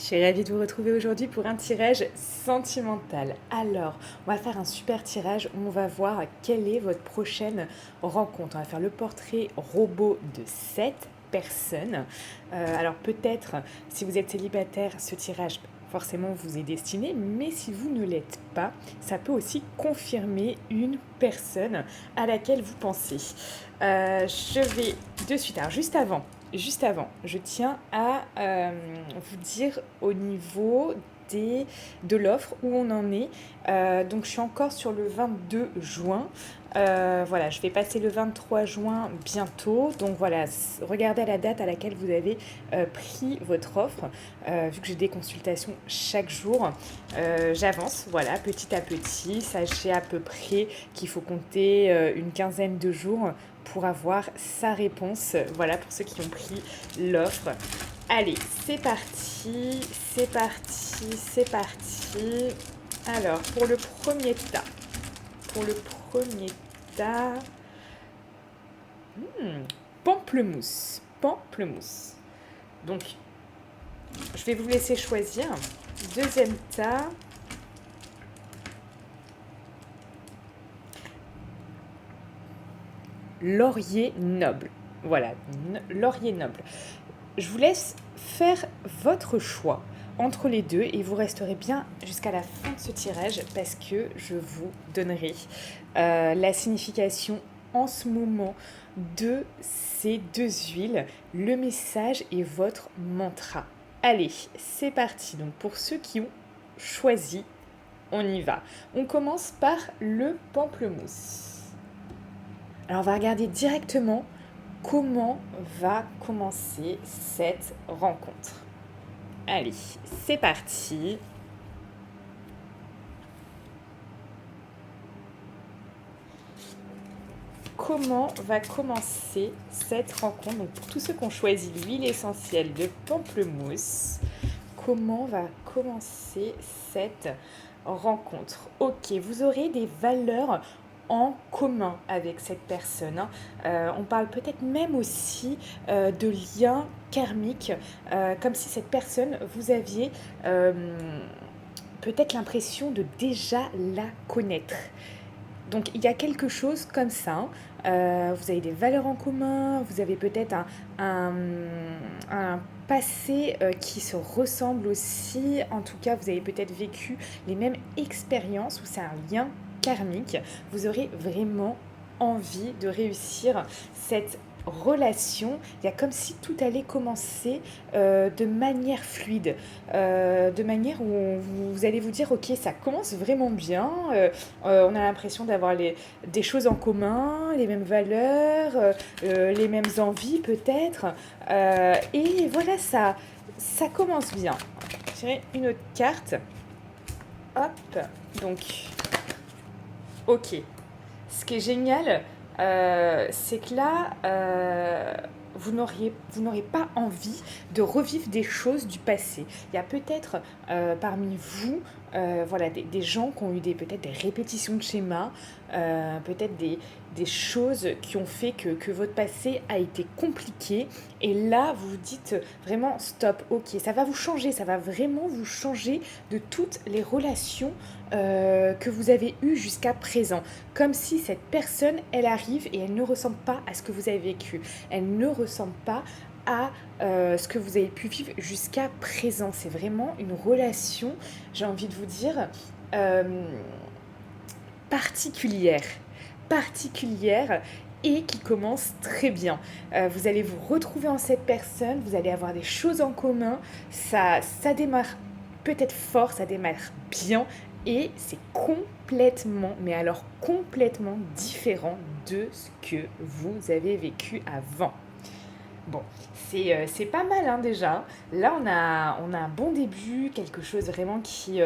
suis ravie de vous retrouver aujourd'hui pour un tirage sentimental. Alors, on va faire un super tirage où on va voir quelle est votre prochaine rencontre. On va faire le portrait robot de 7 personnes. Alors peut-être, si vous êtes célibataire, ce tirage forcément vous est destiné, mais si vous ne l'êtes pas, ça peut aussi confirmer une personne à laquelle vous pensez. Je vais de suite, alors juste avant, je tiens à vous dire au niveau de l'offre où on en est. Donc je suis encore sur le 22 juin. Voilà, je vais passer le 23 juin bientôt. Donc voilà, regardez à la date à laquelle vous avez pris votre offre. Vu que j'ai des consultations chaque jour, j'avance, voilà, petit à petit. Sachez à peu près qu'il faut compter une quinzaine de jours pour avoir sa réponse. Voilà, pour ceux qui ont pris l'offre. Allez, c'est parti, c'est parti, c'est parti. Alors, pour le premier tas, pamplemousse, pamplemousse. Donc, je vais vous laisser choisir. Deuxième tas, laurier noble. Voilà, laurier noble. Je vous laisse faire votre choix entre les deux et vous resterez bien jusqu'à la fin de ce tirage parce que je vous donnerai la signification en ce moment de ces deux huiles, le message et votre mantra. Allez, c'est parti. Donc pour ceux qui ont choisi, on y va. On commence par le pamplemousse. Alors on va regarder directement comment va commencer cette rencontre. Allez, c'est parti. Comment va commencer cette rencontre? Donc pour tous ceux qui ont choisi l'huile essentielle de pamplemousse, comment va commencer cette rencontre? Ok, vous aurez des valeurs en commun avec cette personne. On parle peut-être même aussi de liens karmiques, comme si cette personne, vous aviez peut-être l'impression de déjà la connaître. Donc il y a quelque chose comme ça. Vous avez des valeurs en commun, vous avez peut-être un passé qui se ressemble aussi. En tout cas, vous avez peut-être vécu les mêmes expériences où c'est un lien karmique. Vous aurez vraiment envie de réussir cette relation. Il y a comme si tout allait commencer de manière fluide, de manière où vous allez vous dire ok, ça commence vraiment bien, on a l'impression d'avoir des choses en commun, les mêmes valeurs, les mêmes envies peut-être, et voilà, ça commence bien. Je vais tirer une autre carte. Hop, donc ok. Ce qui est génial, c'est que là, vous n'aurez pas envie de revivre des choses du passé. Il y a peut-être parmi vous voilà, des gens qui ont eu peut-être des répétitions de schémas, peut-être des choses qui ont fait que votre passé a été compliqué. Et là, vous vous dites vraiment stop, ok, ça va vous changer, ça va vraiment vous changer de toutes les relations que vous avez eues jusqu'à présent. Comme si cette personne, elle arrive et elle ne ressemble pas à ce que vous avez vécu. Elle ne ressemble pas à ce que vous avez pu vivre jusqu'à présent. C'est vraiment une relation, j'ai envie de vous dire, particulière et qui commence très bien. Vous allez vous retrouver en cette personne, vous allez avoir des choses en commun, ça démarre peut-être fort, ça démarre bien et c'est complètement, mais alors complètement différent de ce que vous avez vécu avant. Bon, c'est pas mal hein, déjà. Là, on a un bon début, quelque chose vraiment qui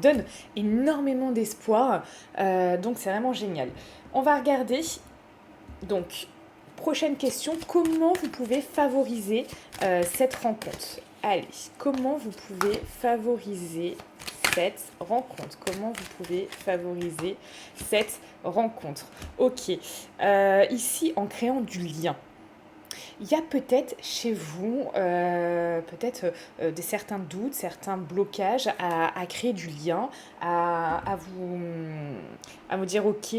donne énormément d'espoir. Donc, c'est vraiment génial. On va regarder. Donc, prochaine question. Comment vous pouvez favoriser cette rencontre? Allez, comment vous pouvez favoriser cette rencontre? Comment vous pouvez favoriser cette rencontre? Ok. Ici, en créant du lien. Il y a peut-être chez vous, peut-être certains doutes, certains blocages à créer du lien, à vous dire, ok,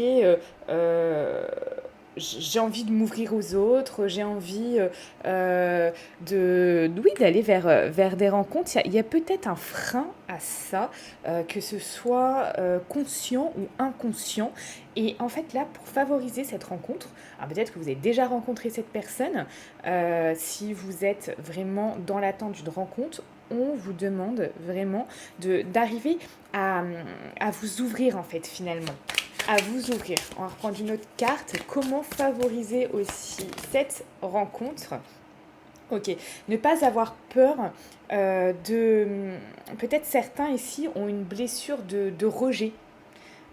j'ai envie de m'ouvrir aux autres, j'ai envie oui, d'aller vers des rencontres. Il y a peut-être un frein à ça, que ce soit conscient ou inconscient. Et en fait, là, pour favoriser cette rencontre, alors peut-être que vous avez déjà rencontré cette personne, si vous êtes vraiment dans l'attente d'une rencontre, on vous demande vraiment d'arriver à, à vous ouvrir, en fait, finalement. À vous ouvrir. On va reprendre une autre carte. Comment favoriser aussi cette rencontre? Ok. Ne pas avoir peur de... Peut-être certains ici ont une blessure de rejet.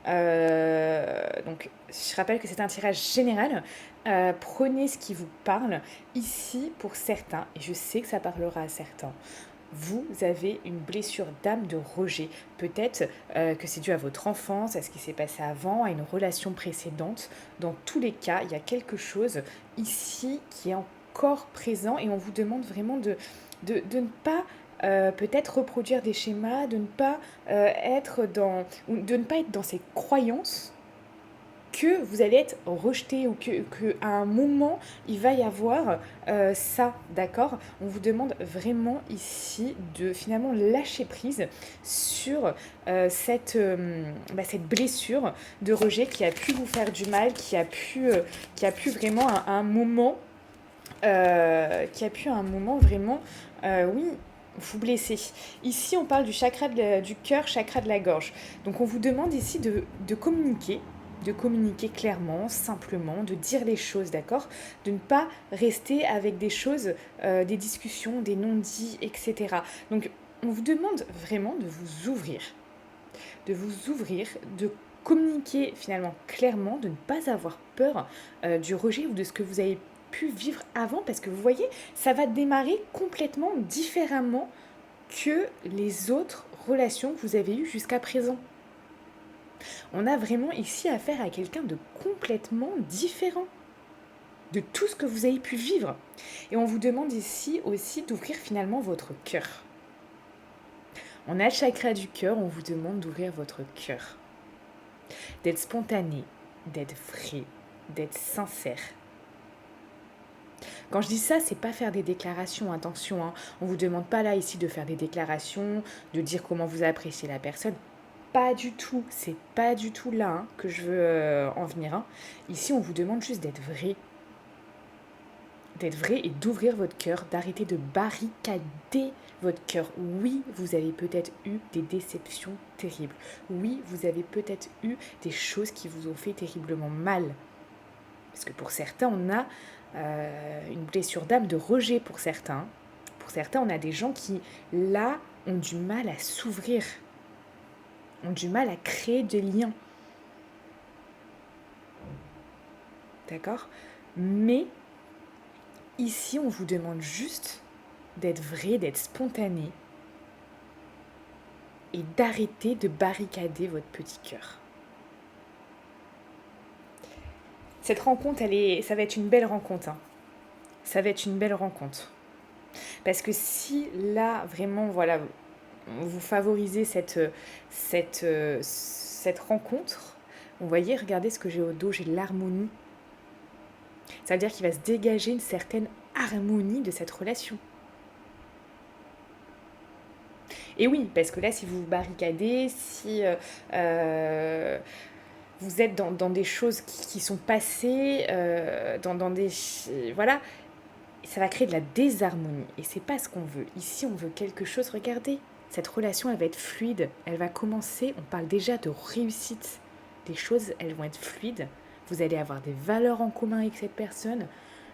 Donc, je rappelle que c'est un tirage général. Prenez ce qui vous parle. Ici, pour certains, et je sais que ça parlera à certains, vous avez une blessure d'âme de rejet. Peut-être que c'est dû à votre enfance, à ce qui s'est passé avant, à une relation précédente. Dans tous les cas, il y a quelque chose ici qui est encore présent et on vous demande vraiment de ne pas peut-être reproduire des schémas, de ne pas ou de ne pas être dans ces croyances que vous allez être rejeté ou à un moment il va y avoir ça, d'accord? On vous demande vraiment ici de finalement lâcher prise sur cette blessure de rejet qui a pu vous faire du mal, qui a pu vraiment à un moment, vraiment, oui, vous blesser. Ici, on parle du chakra du cœur, chakra de la gorge. Donc, on vous demande ici de communiquer clairement, simplement, de dire les choses, d'accord? De ne pas rester avec des choses, des discussions, des non-dits, etc. Donc, on vous demande vraiment de vous ouvrir, de communiquer finalement clairement, de ne pas avoir peur du rejet ou de ce que vous avez pu vivre avant, parce que vous voyez, ça va démarrer complètement différemment que les autres relations que vous avez eues jusqu'à présent. On a vraiment ici affaire à quelqu'un de complètement différent de tout ce que vous avez pu vivre. Et on vous demande ici aussi d'ouvrir finalement votre cœur. On a le chakra du cœur, on vous demande d'ouvrir votre cœur. D'être spontané, d'être vrai, d'être sincère. Quand je dis ça, c'est pas faire des déclarations, attention, hein. On vous demande pas là ici de faire des déclarations, de dire comment vous appréciez la personne. Pas du tout, c'est pas du tout là que je veux en venir. Ici, on vous demande juste d'être vrai. D'être vrai et d'ouvrir votre cœur, d'arrêter de barricader votre cœur. Oui, vous avez peut-être eu des déceptions terribles. Oui, vous avez peut-être eu des choses qui vous ont fait terriblement mal. Parce que pour certains, on a une blessure d'âme de rejet pour certains. Pour certains, on a des gens qui, là, ont du mal à s'ouvrir, ont du mal à créer des liens. D'accord? Mais ici, on vous demande juste d'être vrai, d'être spontané et d'arrêter de barricader votre petit cœur. Cette rencontre, ça va être une belle rencontre. Ça va être une belle rencontre. Parce que si là, vraiment, voilà, vous favorisez cette rencontre, vous voyez, regardez ce que j'ai au dos, j'ai l'harmonie. Ça veut dire qu'il va se dégager une certaine harmonie de cette relation. Et oui, parce que là, si vous vous barricadez, si vous êtes dans des choses qui sont passées, dans des... Voilà, ça va créer de la désharmonie. Et c'est pas ce qu'on veut. Ici, on veut quelque chose, regardez. Cette relation, elle va être fluide. Elle va commencer, on parle déjà de réussite. Les choses, elles vont être fluides. Vous allez avoir des valeurs en commun avec cette personne.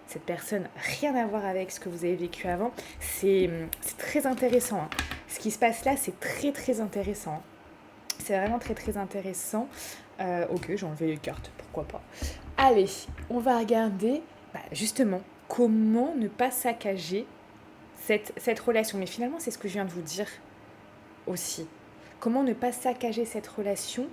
Cette personne, rien à voir avec ce que vous avez vécu avant. C'est très intéressant. Ce qui se passe là, c'est très très intéressant. C'est vraiment très très intéressant. Ok, j'ai enlevé les cartes, pourquoi pas. Allez, on va regarder justement comment ne pas saccager cette relation. Mais finalement, c'est ce que je viens de vous dire aussi. Comment ne pas saccager cette relation?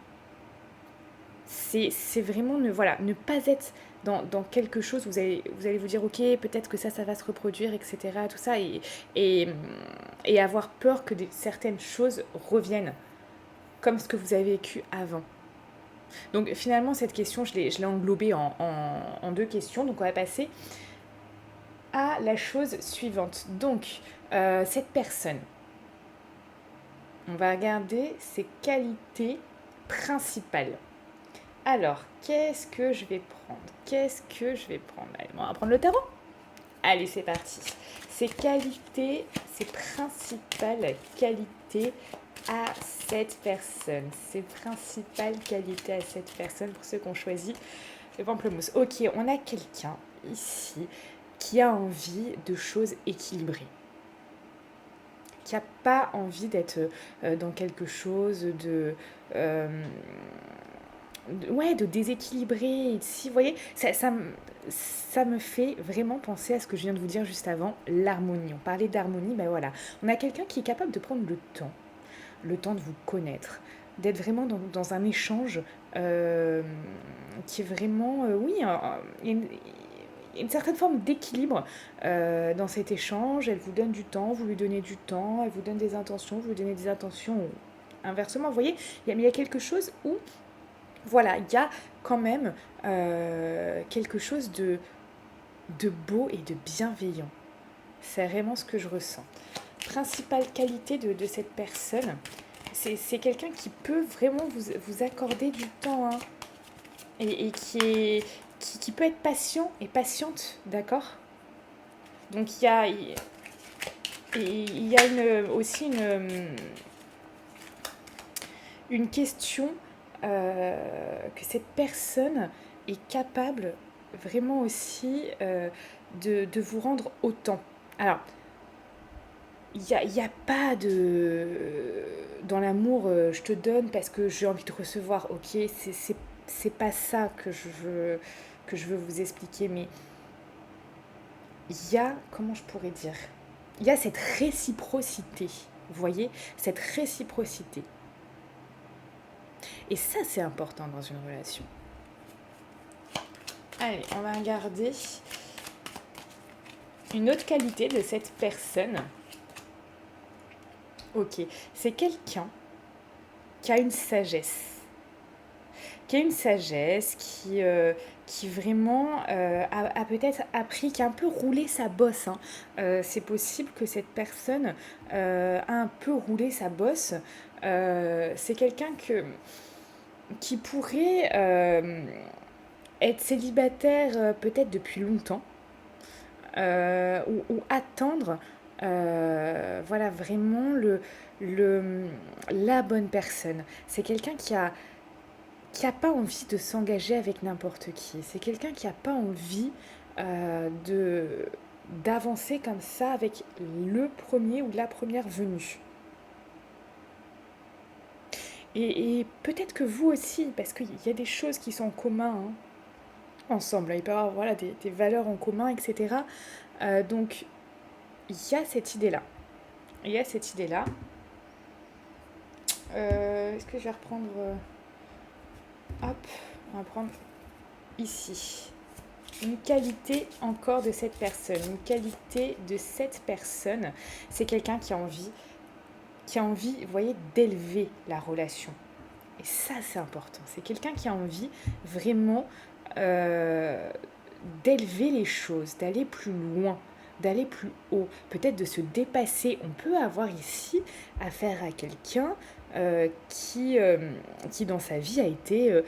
C'est vraiment ne pas être dans quelque chose, vous allez vous dire, ok, peut-être que ça va se reproduire, etc. Tout ça, et, et avoir peur que certaines choses reviennent, comme ce que vous avez vécu avant. Donc finalement, cette question, je l'ai englobée en deux questions. Donc on va passer à la chose suivante. Donc, cette personne, on va regarder ses qualités principales. Alors, qu'est-ce que je vais prendre? Allez, on va prendre le tarot. Allez, c'est parti. Ses qualités, ses principales qualités à cette personne. Ses principales qualités à cette personne pour ceux qui ont choisi le pamplemousse. Ok, on a quelqu'un ici qui a envie de choses équilibrées. Qui n'a pas envie d'être dans quelque chose de déséquilibré. Ici, vous voyez, ça me fait vraiment penser à ce que je viens de vous dire juste avant, l'harmonie. On parlait d'harmonie, ben voilà. On a quelqu'un qui est capable de prendre le temps de vous connaître, d'être vraiment dans un échange qui est vraiment, une certaine forme d'équilibre dans cet échange. Elle vous donne du temps, vous lui donnez du temps, elle vous donne des intentions, vous lui donnez des intentions, ou inversement, vous voyez, il y a quelque chose où, voilà, il y a quand même quelque chose de beau et de bienveillant. C'est vraiment ce que je ressens. Principale qualité de cette personne, c'est quelqu'un qui peut vraiment vous accorder du temps, hein, et qui peut être patient et patiente, d'accord? Donc il y a aussi une question que cette personne est capable vraiment aussi de vous rendre autant. Alors, il y a pas de... Dans l'amour, je te donne parce que j'ai envie de recevoir, ok? C'est pas ça que je veux vous expliquer, mais il y a, comment je pourrais dire? Il y a cette réciprocité, vous voyez? Cette réciprocité. Et ça, c'est important dans une relation. Allez, on va regarder une autre qualité de cette personne. Ok, c'est quelqu'un qui a une sagesse. Qui vraiment a peut-être appris, qui a un peu roulé sa bosse, hein. C'est possible que cette personne a un peu roulé sa bosse. C'est quelqu'un qui pourrait être célibataire peut-être depuis longtemps, ou attendre voilà, vraiment la bonne personne. C'est quelqu'un qui a pas envie de s'engager avec n'importe qui. C'est quelqu'un qui n'a pas envie d'avancer comme ça avec le premier ou la première venue. Et peut-être que vous aussi, parce qu'il y a des choses qui sont en commun, hein, ensemble. Il peut y avoir, voilà, des valeurs en commun, etc. Donc, il y a cette idée-là. Est-ce que je vais reprendre... hop, on va prendre ici. Une qualité encore de cette personne. Une qualité de cette personne, c'est quelqu'un qui a envie, vous voyez, d'élever la relation. Et ça, c'est important. C'est quelqu'un qui a envie vraiment d'élever les choses, d'aller plus loin, d'aller plus haut, peut-être de se dépasser. On peut avoir ici affaire à quelqu'un qui dans sa vie a été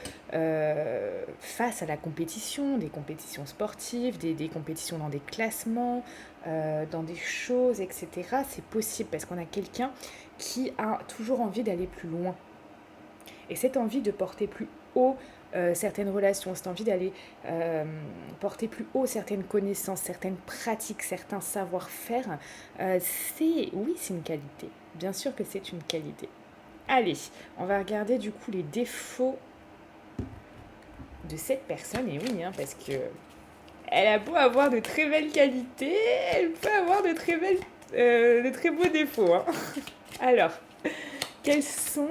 face à la compétition, des compétitions sportives, des compétitions dans des classements, dans des choses, etc. C'est possible parce qu'on a quelqu'un qui a toujours envie d'aller plus loin. Et cette envie de porter plus haut certaines relations, cette envie d'aller porter plus haut certaines connaissances, certaines pratiques, certains savoir-faire, c'est une qualité. Bien sûr que c'est une qualité. Allez, on va regarder du coup les défauts de cette personne. Et oui, hein, parce que elle a beau avoir de très belles qualités, elle peut avoir de très beaux défauts, hein. Alors, quels sont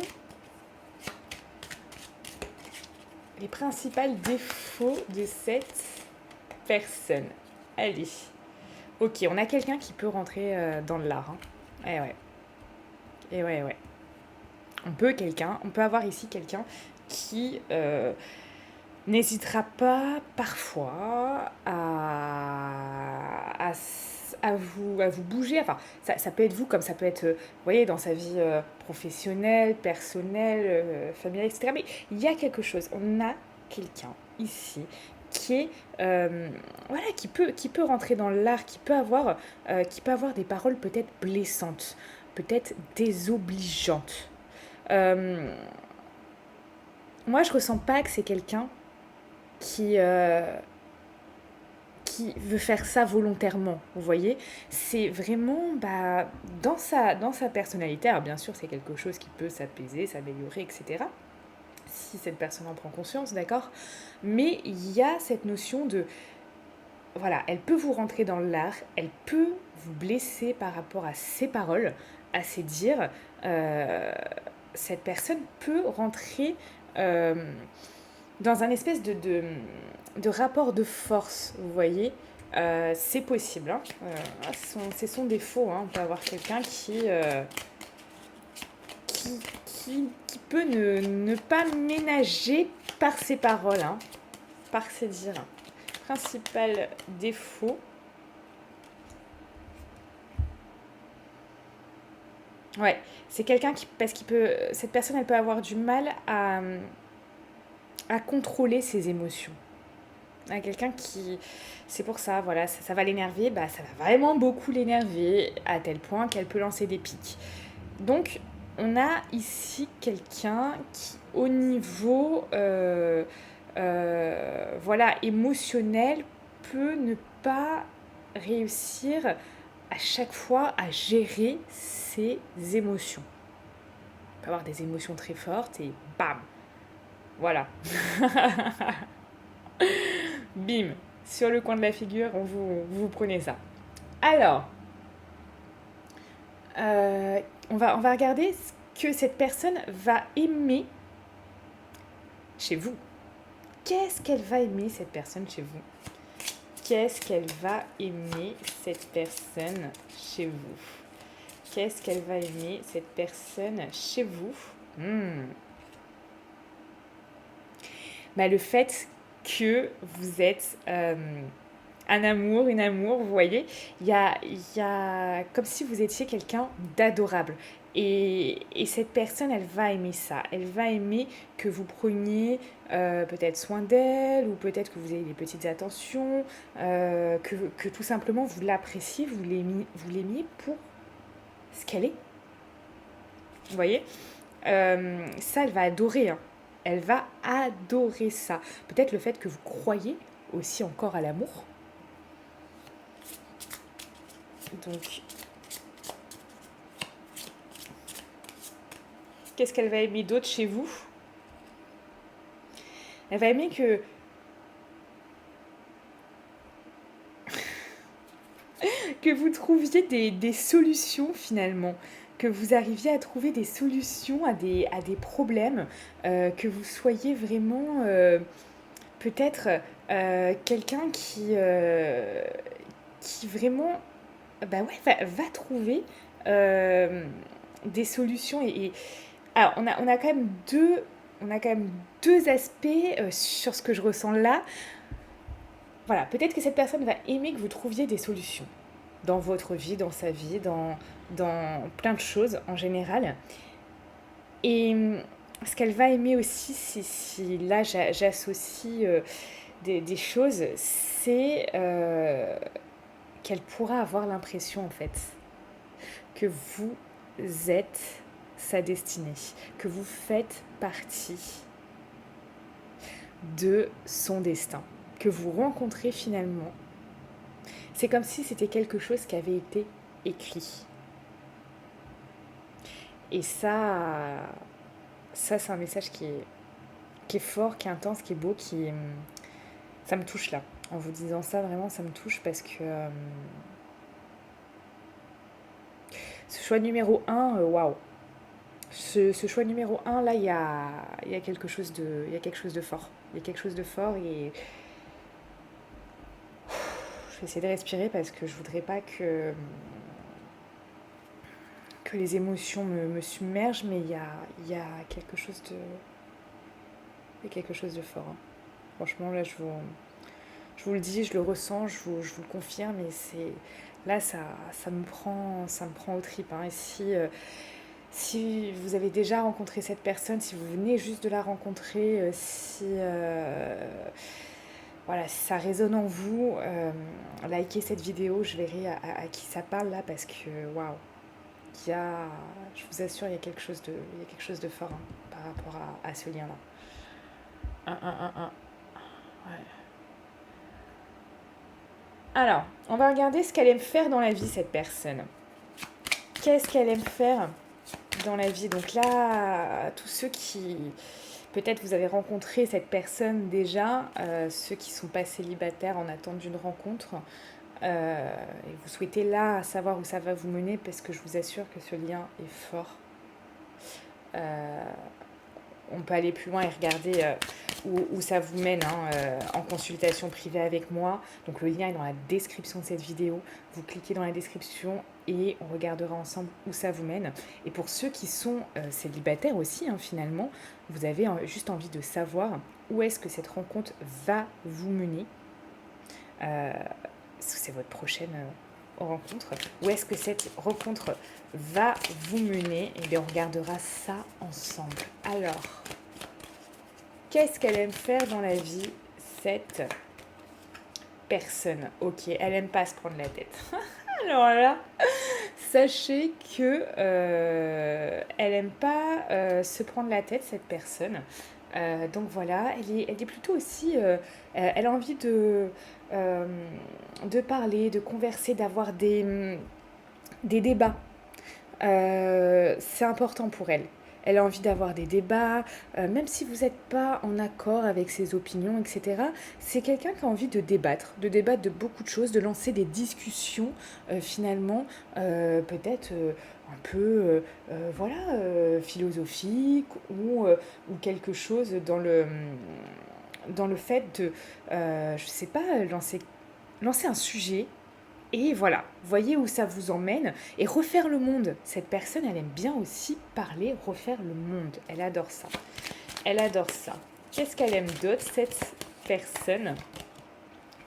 les principaux défauts de cette personne. Allez. Ok, on a quelqu'un qui peut rentrer dans l'art. Hein. Eh ouais. Eh ouais, ouais. On peut avoir ici quelqu'un qui n'hésitera pas parfois à vous bouger. Enfin, ça peut être vous comme ça peut être, vous voyez, dans sa vie professionnelle, personnelle, familiale, etc. Mais il y a quelque chose. On a quelqu'un ici qui est voilà qui peut rentrer dans l'art qui peut avoir des paroles peut-être blessantes, peut-être désobligeantes. Euh, Moi, je ressens pas que c'est quelqu'un qui, euh, qui veut faire ça volontairement, vous voyez. C'est vraiment bah, dans sa personnalité. Alors bien sûr, c'est quelque chose qui peut s'apaiser, s'améliorer, etc. Si cette personne en prend conscience, d'accord. Mais il y a cette notion de... Voilà, elle peut vous rentrer dans l'art, elle peut vous blesser par rapport à ses paroles, à ses dires. Euh, cette personne peut rentrer... euh, dans un espèce de rapport de force, vous voyez. C'est possible. Hein. C'est son défaut. Hein. On peut avoir quelqu'un qui peut ne pas ménager par ses paroles, hein, par ses dires. Principal défaut. Ouais, c'est quelqu'un qui... Parce qu'il peut... Cette personne, elle peut avoir du mal à contrôler ses émotions. À quelqu'un qui... C'est pour ça, voilà, ça va l'énerver, bah ça va vraiment beaucoup l'énerver, à tel point qu'elle peut lancer des pics. Donc, on a ici quelqu'un qui, au niveau voilà, émotionnel, peut ne pas réussir à chaque fois à gérer ses émotions. On peut avoir des émotions très fortes et bam, voilà. Bim, sur le coin de la figure, vous prenez ça. Alors, euh, on va regarder ce que cette personne va aimer chez vous. Qu'est-ce qu'elle va aimer, cette personne, chez vous? Qu'est-ce qu'elle va aimer, cette personne, chez vous? Qu'est-ce qu'elle va aimer, cette personne, chez vous? Bah, le fait que vous êtes un amour, une amour, vous voyez, il y a comme si vous étiez quelqu'un d'adorable. Et cette personne, elle va aimer ça. Elle va aimer que vous preniez peut-être soin d'elle, ou peut-être que vous ayez des petites attentions, que tout simplement vous l'appréciez, vous l'aimiez pour ce qu'elle est. Vous voyez. Ça, elle va adorer. Hein. Elle va adorer ça. Peut-être le fait que vous croyez aussi encore à l'amour. Donc, qu'est-ce qu'elle va aimer d'autre chez vous? Elle va aimer que vous trouviez des solutions finalement. Que vous arriviez à trouver des solutions à des problèmes. Que vous soyez vraiment peut-être quelqu'un qui vraiment bah ouais, va trouver des solutions. Alors, on a quand même deux aspects sur ce que je ressens là. Voilà, peut-être que cette personne va aimer que vous trouviez des solutions dans votre vie, dans sa vie, dans plein de choses en général. Et ce qu'elle va aimer aussi, si là j'associe des choses, c'est qu'elle pourra avoir l'impression en fait que vous êtes sa destinée, que vous faites partie de son destin, que vous rencontrez finalement. C'est comme si c'était quelque chose qui avait été écrit. Et ça c'est un message qui est fort, qui est intense, qui est beau, ça me touche là. En vous disant ça, vraiment, ça me touche parce que ce choix numéro 1, waouh. Ce choix numéro 1, là, il y a quelque chose de fort. Il y a quelque chose de fort et je vais essayer de respirer parce que je voudrais pas que les émotions me submergent, mais il y a quelque chose de, il y a quelque chose de fort, hein. Franchement, là, je vous le dis, je le ressens, je vous le confirme, et c'est là, ça me prend aux tripes, hein. Et si vous avez déjà rencontré cette personne, si vous venez juste de la rencontrer, si voilà, si ça résonne en vous, likez cette vidéo, je verrai à qui ça parle là, parce que waouh, il y a, je vous assure, il y a quelque chose de fort, hein, par rapport à ce lien-là. Un. Ouais. Alors, on va regarder ce qu'elle aime faire dans la vie, cette personne. Qu'est-ce qu'elle aime faire dans la vie? Donc là, tous ceux qui... Peut-être vous avez rencontré cette personne déjà, ceux qui ne sont pas célibataires en attente d'une rencontre, et vous souhaitez là savoir où ça va vous mener, parce que je vous assure que ce lien est fort. On peut aller plus loin et regarder où ça vous mène, hein, en consultation privée avec moi. Donc le lien est dans la description de cette vidéo. Vous cliquez dans la description et on regardera ensemble où ça vous mène. Et pour ceux qui sont célibataires aussi, hein, finalement, vous avez juste envie de savoir où est-ce que cette rencontre va vous mener. C'est votre prochaine rencontre. Où est-ce que cette rencontre va vous mener? Et bien on regardera ça ensemble. Alors, qu'est-ce qu'elle aime faire dans la vie, cette personne? Ok, elle aime pas se prendre la tête. Alors là, sachez que elle aime pas se prendre la tête, cette personne. Donc voilà, elle est plutôt aussi, elle a envie de parler, de converser, d'avoir des débats. C'est important pour elle. Elle a envie d'avoir des débats, même si vous n'êtes pas en accord avec ses opinions, etc. C'est quelqu'un qui a envie de débattre de beaucoup de choses, de lancer des discussions, finalement, peut-être un peu, voilà, philosophique, ou quelque chose dans le fait de, je sais pas, lancer un sujet. Et voilà, voyez où ça vous emmène. Et refaire le monde. Cette personne, elle aime bien aussi parler, refaire le monde. Elle adore ça. Elle adore ça. Qu'est-ce qu'elle aime d'autre, cette personne?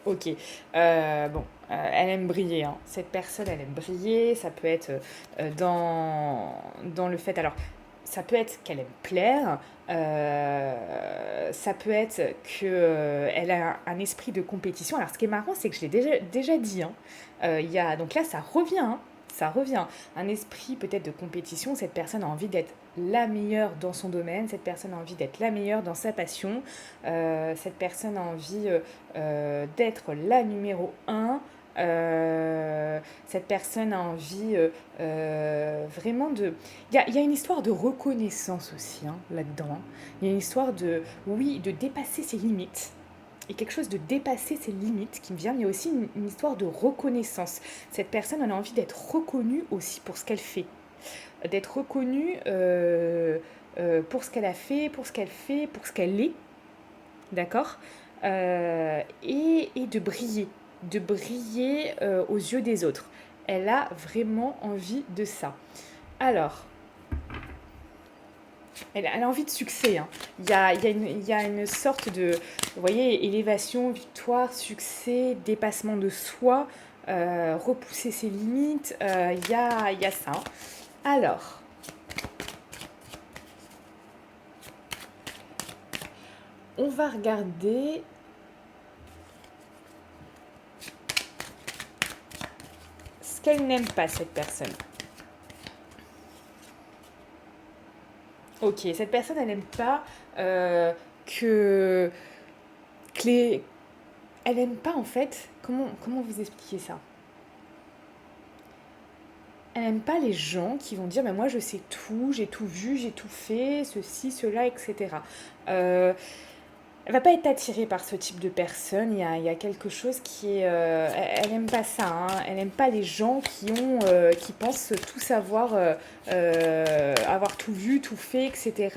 Ok. Elle aime briller, hein. Cette personne, elle aime briller. Ça peut être dans le fait... Alors, ça peut être qu'elle aime plaire, ça peut être qu'elle a un esprit de compétition. Alors ce qui est marrant, c'est que je l'ai déjà dit, hein. Donc là, ça revient, hein, ça revient. Un esprit peut-être de compétition, cette personne a envie d'être la meilleure dans son domaine, cette personne a envie d'être la meilleure dans sa passion, cette personne a envie d'être la numéro 1. Cette personne a envie vraiment de... Il y a une histoire de reconnaissance aussi, hein, là-dedans. Il y a une histoire de, oui, de dépasser ses limites. Et quelque chose de dépasser ses limites qui me vient. Il y a aussi une histoire de reconnaissance. Cette personne, elle a envie d'être reconnue aussi pour ce qu'elle fait. D'être reconnue pour ce qu'elle a fait, pour ce qu'elle fait, pour ce qu'elle est. D'accord, et de briller. De briller aux yeux des autres. Elle a vraiment envie de ça. Alors, elle a envie de succès, hein. Il y a une sorte de, vous voyez, élévation, victoire, succès, dépassement de soi, repousser ses limites. Il y a ça. Alors, on va regarder... ce qu'elle n'aime pas, cette personne. Ok, cette personne, elle n'aime pas que les... Elle n'aime pas, en fait... Comment vous expliquer ça? Elle n'aime pas les gens qui vont dire mais moi je sais tout, j'ai tout vu, j'ai tout fait, ceci, cela, etc. Elle va pas être attirée par ce type de personne. Il y a quelque chose qui est... elle aime pas ça, hein. Elle aime pas les gens qui pensent tout savoir, avoir tout vu, tout fait, etc.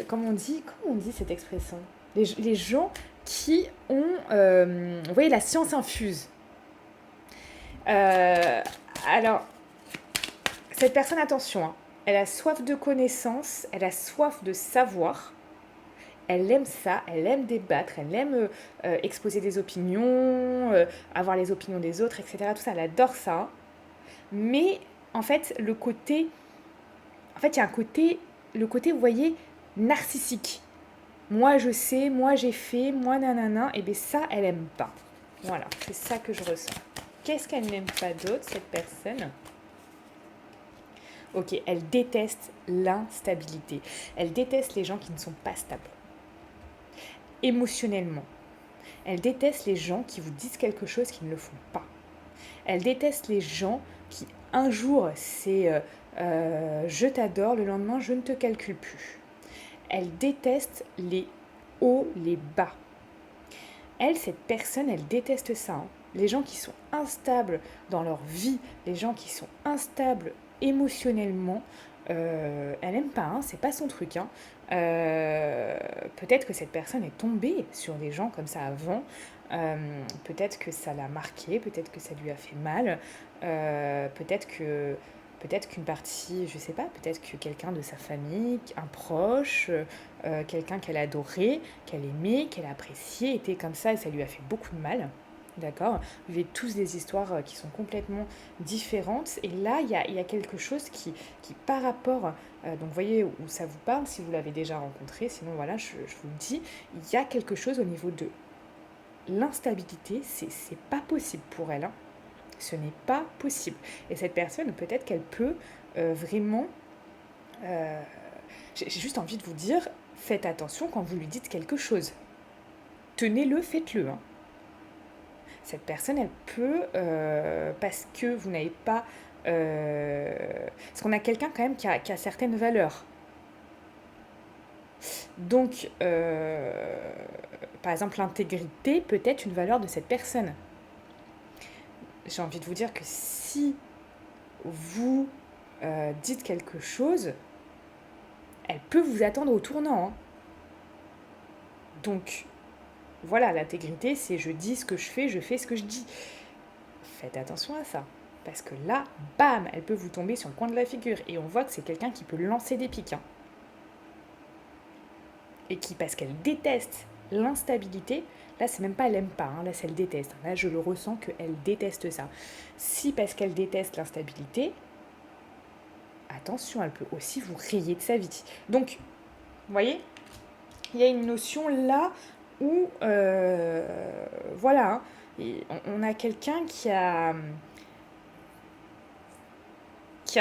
Comment on dit cette expression? Les gens qui ont, vous voyez, la science infuse. Alors, cette personne, attention, hein, elle a soif de connaissance, elle a soif de savoir. Elle aime ça, elle aime débattre, elle aime exposer des opinions, avoir les opinions des autres, etc. Tout ça, elle adore ça. Mais en fait, il y a le côté, vous voyez, narcissique. Moi, je sais, moi, j'ai fait, moi, nanana. Et bien ça, elle aime pas. Voilà, c'est ça que je ressens. Qu'est-ce qu'elle n'aime pas d'autre, cette personne ? Ok, elle déteste l'instabilité. Elle déteste les gens qui ne sont pas stables. Émotionnellement. Elle déteste les gens qui vous disent quelque chose qui ne le font pas. Elle déteste les gens qui, un jour, c'est je t'adore, le lendemain, je ne te calcule plus. Elle déteste les hauts, les bas. Elle, cette personne, elle déteste ça. Hein. Les gens qui sont instables dans leur vie, les gens qui sont instables émotionnellement, elle n'aime pas, hein, c'est pas son truc. Hein. Peut-être que cette personne est tombée sur des gens comme ça avant, peut-être que ça l'a marqué, peut-être que ça lui a fait mal, peut-être qu'une partie, je sais pas, peut-être que quelqu'un de sa famille, un proche, quelqu'un qu'elle adorait, qu'elle aimait, qu'elle appréciait, était comme ça et ça lui a fait beaucoup de mal. D'accord. Vous avez tous des histoires qui sont complètement différentes. Et là, il y a quelque chose qui par rapport, donc vous voyez où ça vous parle, si vous l'avez déjà rencontré, sinon voilà, je vous le dis, il y a quelque chose au niveau de l'instabilité, c'est pas possible pour elle. Hein. Ce n'est pas possible. Et cette personne, peut-être qu'elle peut vraiment... j'ai juste envie de vous dire, faites attention quand vous lui dites quelque chose. Tenez-le, faites-le. Hein. Cette personne, elle peut, parce que vous n'avez pas... parce qu'on a quelqu'un quand même qui a certaines valeurs. Donc, par exemple, l'intégrité peut être une valeur de cette personne. J'ai envie de vous dire que si vous dites quelque chose, elle peut vous attendre au tournant. Hein. Donc, voilà, l'intégrité, c'est je dis ce que je fais ce que je dis. Faites attention à ça. Parce que là, bam, elle peut vous tomber sur le coin de la figure. Et on voit que c'est quelqu'un qui peut lancer des pics. Hein. Et qui, parce qu'elle déteste l'instabilité, là, c'est même pas elle aime pas, hein, là, c'est elle déteste. Là, je le ressens qu'elle déteste ça. Si, parce qu'elle déteste l'instabilité, attention, elle peut aussi vous rayer de sa vie. Donc, vous voyez, il y a une notion là où, voilà, hein, on a quelqu'un qui a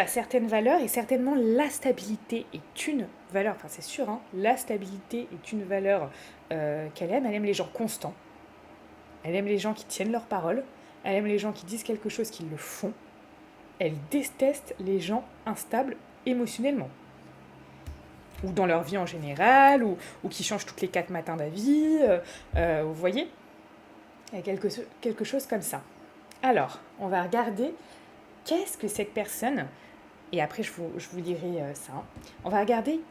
certaines valeurs et certainement la stabilité est une valeur, enfin c'est sûr, hein, la stabilité est une valeur qu'elle aime. Elle aime les gens constants, elle aime les gens qui tiennent leur parole, elle aime les gens qui disent quelque chose, qui le font. Elle déteste les gens instables émotionnellement. Ou dans leur vie en général, ou qui changent toutes les 4 matins d'avis. Vous voyez ? Il y a quelque chose comme ça. Alors, on va regarder qu'est-ce que cette personne, et après je vous lirai ça, on va regarder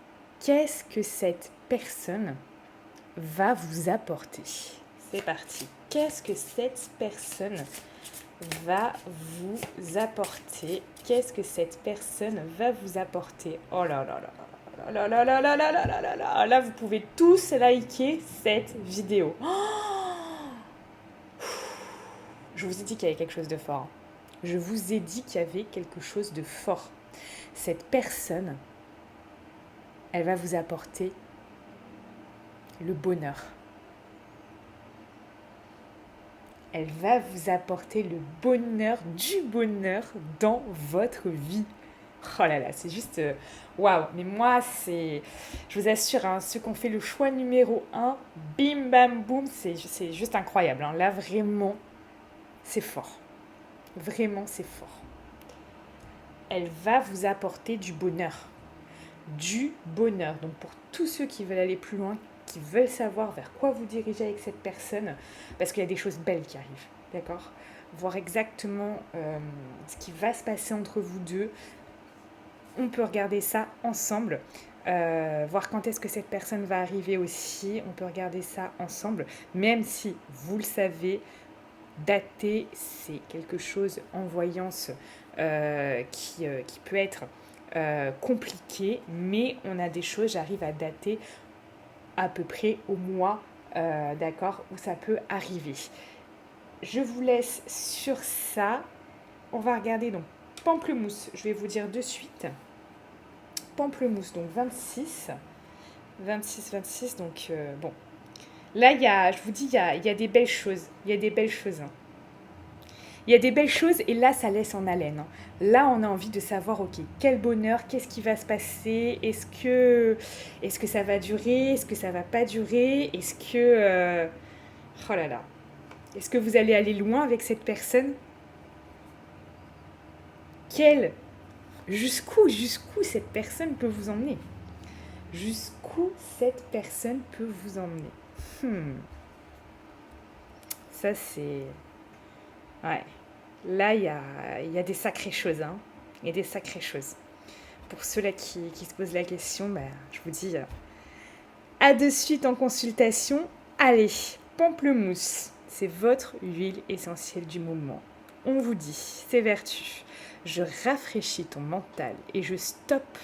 qu'est-ce que cette personne va vous apporter. C'est parti. Qu'est-ce que cette personne va vous apporter? Qu'est-ce que cette personne va vous apporter? Oh là là là là là là là là là là là là. Là, vous pouvez tous liker cette vidéo. Oh, je vous ai dit qu'il y avait quelque chose de fort. Je vous ai dit qu'il y avait quelque chose de fort. Cette personne, elle va vous apporter le bonheur. Elle va vous apporter le bonheur, du bonheur dans votre vie. Oh là là, c'est juste... Waouh. Mais moi, c'est... Je vous assure, hein, ceux qui ont fait le choix numéro 1, bim, bam, boum, c'est juste incroyable. Hein. Là, vraiment, c'est fort. Vraiment, c'est fort. Elle va vous apporter du bonheur. Du bonheur. Donc, pour tous ceux qui veulent aller plus loin, qui veulent savoir vers quoi vous diriger avec cette personne, parce qu'il y a des choses belles qui arrivent, d'accord ? Voir exactement ce qui va se passer entre vous deux. On peut regarder ça ensemble. voir quand est-ce que cette personne va arriver aussi. On peut regarder ça ensemble, même si, vous le savez, dater, c'est quelque chose en voyance qui peut être compliqué, mais on a des choses, j'arrive à dater à peu près au mois, d'accord, où ça peut arriver. Je vous laisse sur ça. On va regarder donc pamplemousse, je vais vous dire de suite. Pamplemousse, donc 26, donc bon. Là, je vous dis, il y a des belles choses. Il y a des belles choses. Hein. Il y a des belles choses et là, ça laisse en haleine. Hein. Là, on a envie de savoir, ok, quel bonheur, qu'est-ce qui va se passer, est-ce que ça va durer, est-ce que ça va pas durer, est-ce que... oh là là. Est-ce que vous allez aller loin avec cette personne? Jusqu'où cette personne peut vous emmener? Jusqu'où cette personne peut vous emmener? Ça, c'est... Ouais. Là, il y a des sacrées choses. Hein. Il y a des sacrées choses. Pour ceux-là qui se posent la question, je vous dis à de suite en consultation. Allez, pamplemousse, c'est votre huile essentielle du moment. On vous dit, c'est vertu. Je rafraîchis ton mental et je stoppe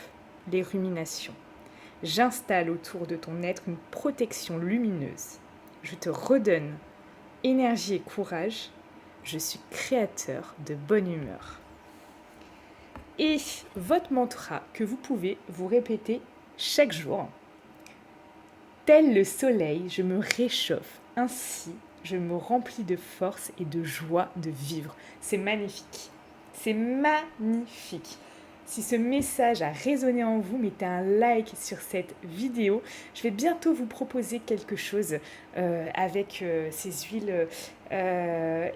les ruminations. J'installe autour de ton être une protection lumineuse. Je te redonne énergie et courage. Je suis créateur de bonne humeur. Et votre mantra que vous pouvez vous répéter chaque jour. Tel le soleil, je me réchauffe. Ainsi, je me remplis de force et de joie de vivre. C'est magnifique. C'est magnifique. Si ce message a résonné en vous, mettez un like sur cette vidéo. Je vais bientôt vous proposer quelque chose avec ces huiles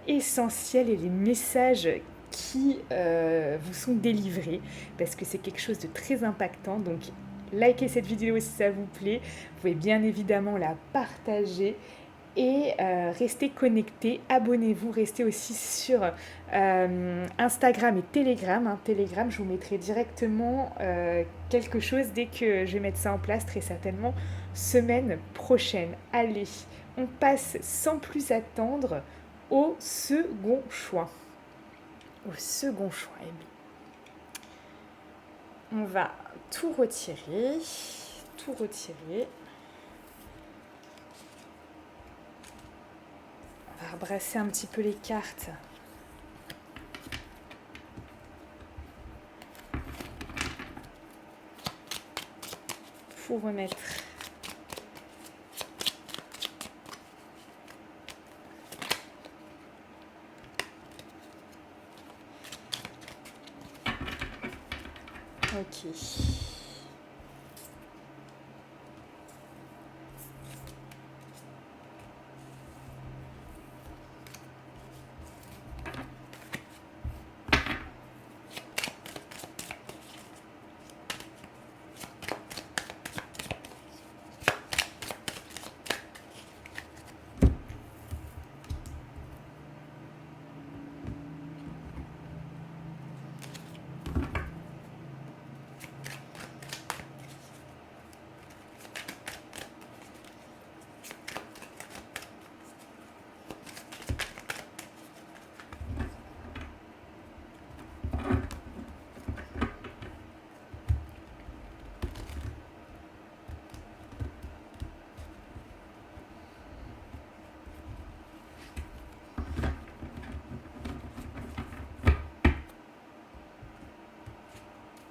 essentielles et les messages qui vous sont délivrés parce que c'est quelque chose de très impactant. Donc, likez cette vidéo si ça vous plaît. Vous pouvez bien évidemment la partager. Et restez connectés, abonnez-vous, restez aussi sur Instagram et Telegram. Hein. Telegram, je vous mettrai directement quelque chose dès que je vais mettre ça en place, très certainement semaine prochaine. Allez, on passe sans plus attendre au second choix. Au second choix, on va tout retirer. On va rebrasser un petit peu les cartes. Faut remettre. Ok.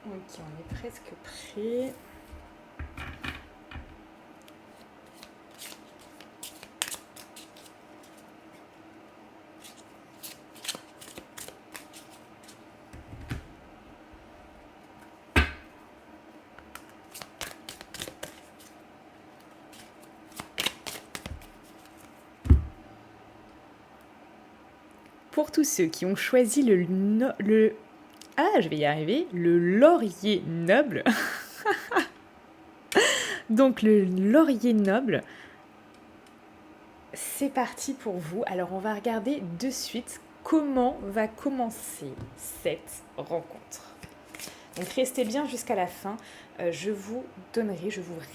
Ok, on est presque prêt. Pour tous ceux qui ont choisi je vais y arriver, le laurier noble. Donc le laurier noble, c'est parti pour vous. Alors on va regarder de suite comment va commencer cette rencontre. Donc restez bien jusqu'à la fin, je vous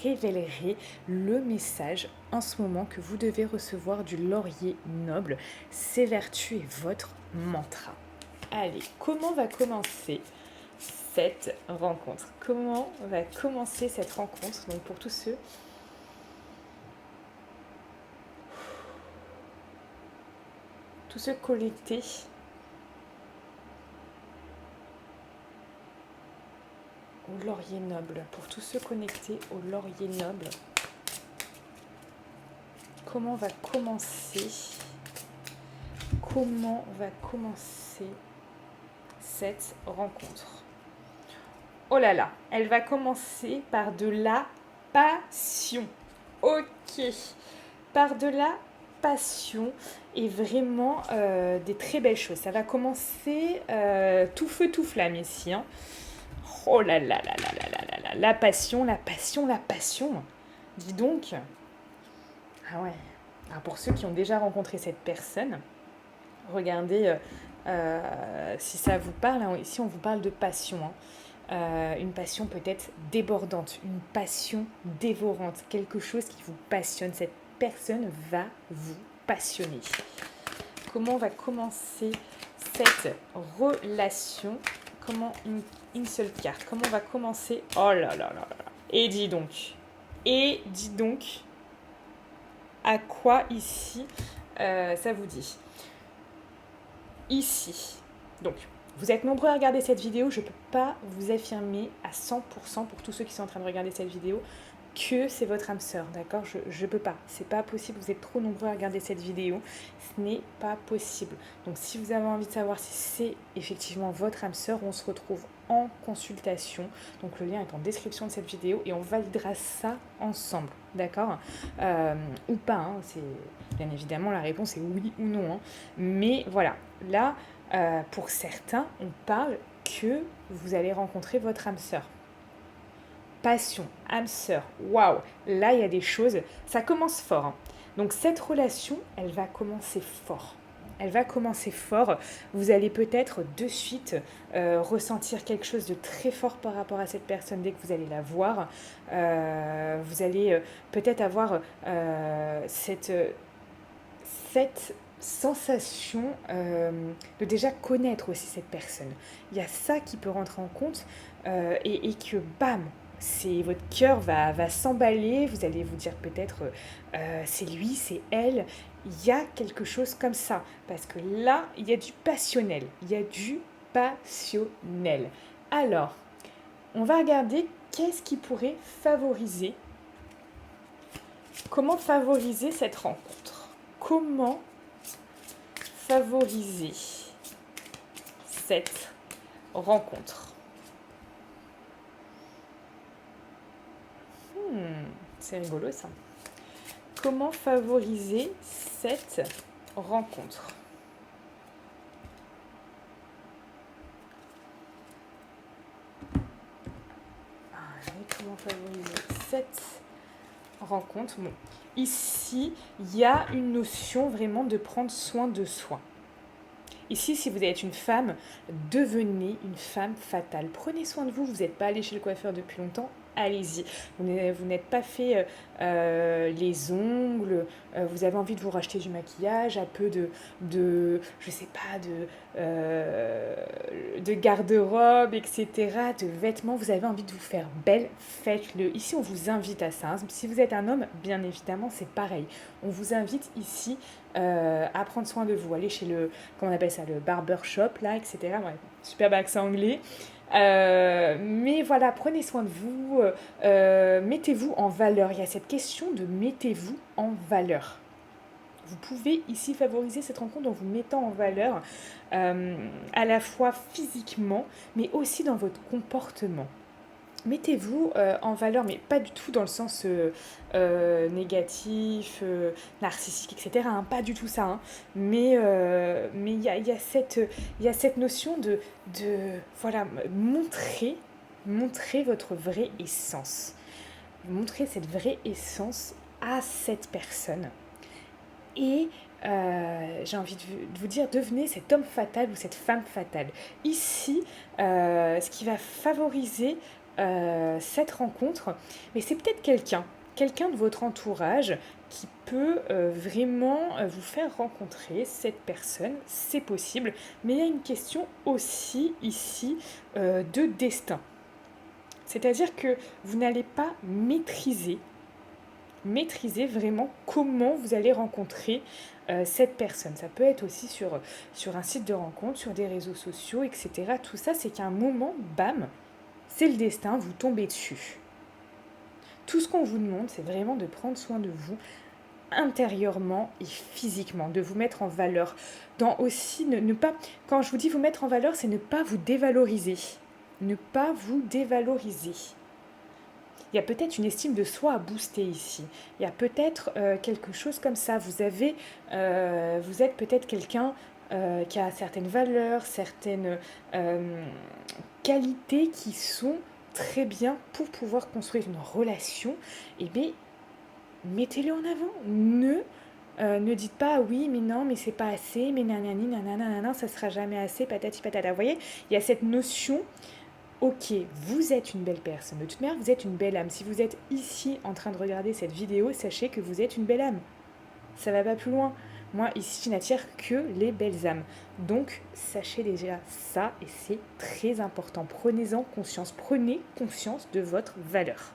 révélerai le message en ce moment que vous devez recevoir du laurier noble, ses vertus et votre mantra. Allez, comment va commencer cette rencontre? Comment va commencer cette rencontre? Donc pour tous ceux connectés au laurier noble, pour tous ceux connectés au laurier noble, comment va commencer cette rencontre? Oh là là, elle va commencer par de la passion. Ok, par de la passion et vraiment des très belles choses. Ça va commencer tout feu, tout flamme ici. Hein. Oh là là là là là là là là, la passion, la passion, la passion. Dis donc. Ah ouais. Alors pour ceux qui ont déjà rencontré cette personne, regardez si ça vous parle. Hein. Ici, on vous parle de passion. Hein. Une passion peut-être débordante, une passion dévorante, quelque chose qui vous passionne. Cette personne va vous passionner. Comment va commencer cette relation? Comment une seule carte? Comment va commencer? Oh là là là là. Et dis donc, à quoi ici ça vous dit? Ici, donc, vous êtes nombreux à regarder cette vidéo, je ne peux pas vous affirmer à 100% pour tous ceux qui sont en train de regarder cette vidéo que c'est votre âme sœur, d'accord? Je peux pas, c'est pas possible, vous êtes trop nombreux à regarder cette vidéo, ce n'est pas possible. Donc si vous avez envie de savoir si c'est effectivement votre âme sœur, on se retrouve en consultation, donc le lien est en description de cette vidéo et on validera ça ensemble, d'accord? Ou pas, hein, c'est bien évidemment la réponse est oui ou non, hein. Mais voilà, là pour certains, on parle que vous allez rencontrer votre âme sœur. Passion, âme sœur, waouh, là il y a des choses, ça commence fort. Hein. Donc cette relation, elle va commencer fort. Elle va commencer fort. Vous allez peut-être de suite ressentir quelque chose de très fort par rapport à cette personne dès que vous allez la voir. Vous allez peut-être avoir cette sensation de déjà connaître aussi cette personne. Il y a ça qui peut rentrer en compte et que bam, votre cœur va s'emballer, vous allez vous dire peut-être c'est lui, c'est elle, il y a quelque chose comme ça, parce que là, il y a du passionnel, Alors, on va regarder qu'est-ce qui pourrait favoriser, comment favoriser cette rencontre, comment favoriser cette rencontre. C'est rigolo ça. Comment favoriser cette rencontre? Comment favoriser cette rencontre? Bon, ici, il y a une notion vraiment de prendre soin de soi. Ici, si vous êtes une femme, devenez une femme fatale. Prenez soin de vous, vous n'êtes pas allé chez le coiffeur depuis longtemps, allez-y. Vous n'êtes pas fait les ongles, vous avez envie de vous racheter du maquillage, un peu je sais pas, de garde-robe, etc., de vêtements, vous avez envie de vous faire belle, faites-le. Ici, on vous invite à ça. Hein. Si vous êtes un homme, bien évidemment, c'est pareil. On vous invite ici à prendre soin de vous. Allez chez comment on appelle ça, le barbershop, là, etc. Ouais, superbe accent anglais. Mais voilà, prenez soin de vous, mettez-vous en valeur. Il y a cette question de mettez-vous en valeur. Vous pouvez ici favoriser cette rencontre en vous mettant en valeur, à la fois physiquement, mais aussi dans votre comportement. Mettez-vous en valeur, mais pas du tout dans le sens négatif, narcissique, etc. Hein, pas du tout ça. Hein. Mais il y a cette notion de voilà, montrer votre vraie essence. Montrer cette vraie essence à cette personne. Et j'ai envie de vous dire, devenez cet homme fatal ou cette femme fatale. Ici, ce qui va favoriser cette rencontre, mais c'est peut-être quelqu'un de votre entourage qui peut vraiment vous faire rencontrer cette personne, c'est possible, mais il y a une question aussi ici de destin. C'est-à-dire que vous n'allez pas maîtriser vraiment comment vous allez rencontrer cette personne. Ça peut être aussi sur un site de rencontre, sur des réseaux sociaux, etc. Tout ça, c'est qu'à un moment, bam, c'est le destin, vous tombez dessus. Tout ce qu'on vous demande, c'est vraiment de prendre soin de vous intérieurement et physiquement, de vous mettre en valeur. Dans aussi, ne pas, quand je vous dis vous mettre en valeur, c'est ne pas vous dévaloriser. Ne pas vous dévaloriser. Il y a peut-être une estime de soi à booster ici. Il y a peut-être quelque chose comme ça. Vous êtes peut-être quelqu'un qui a certaines valeurs, certaines qualités qui sont très bien pour pouvoir construire une relation. Et bien, mettez-le en avant. Ne dites pas oui, mais non, mais c'est pas assez, mais nanani, nanana, ça sera jamais assez, patati patata. Vous voyez, il y a cette notion. Ok, vous êtes une belle personne. De toute manière, vous êtes une belle âme. Si vous êtes ici en train de regarder cette vidéo, sachez que vous êtes une belle âme. Ça va pas plus loin. Moi, ici, je n'attire que les belles âmes. Donc, sachez déjà ça et c'est très important. Prenez-en conscience. Prenez conscience de votre valeur.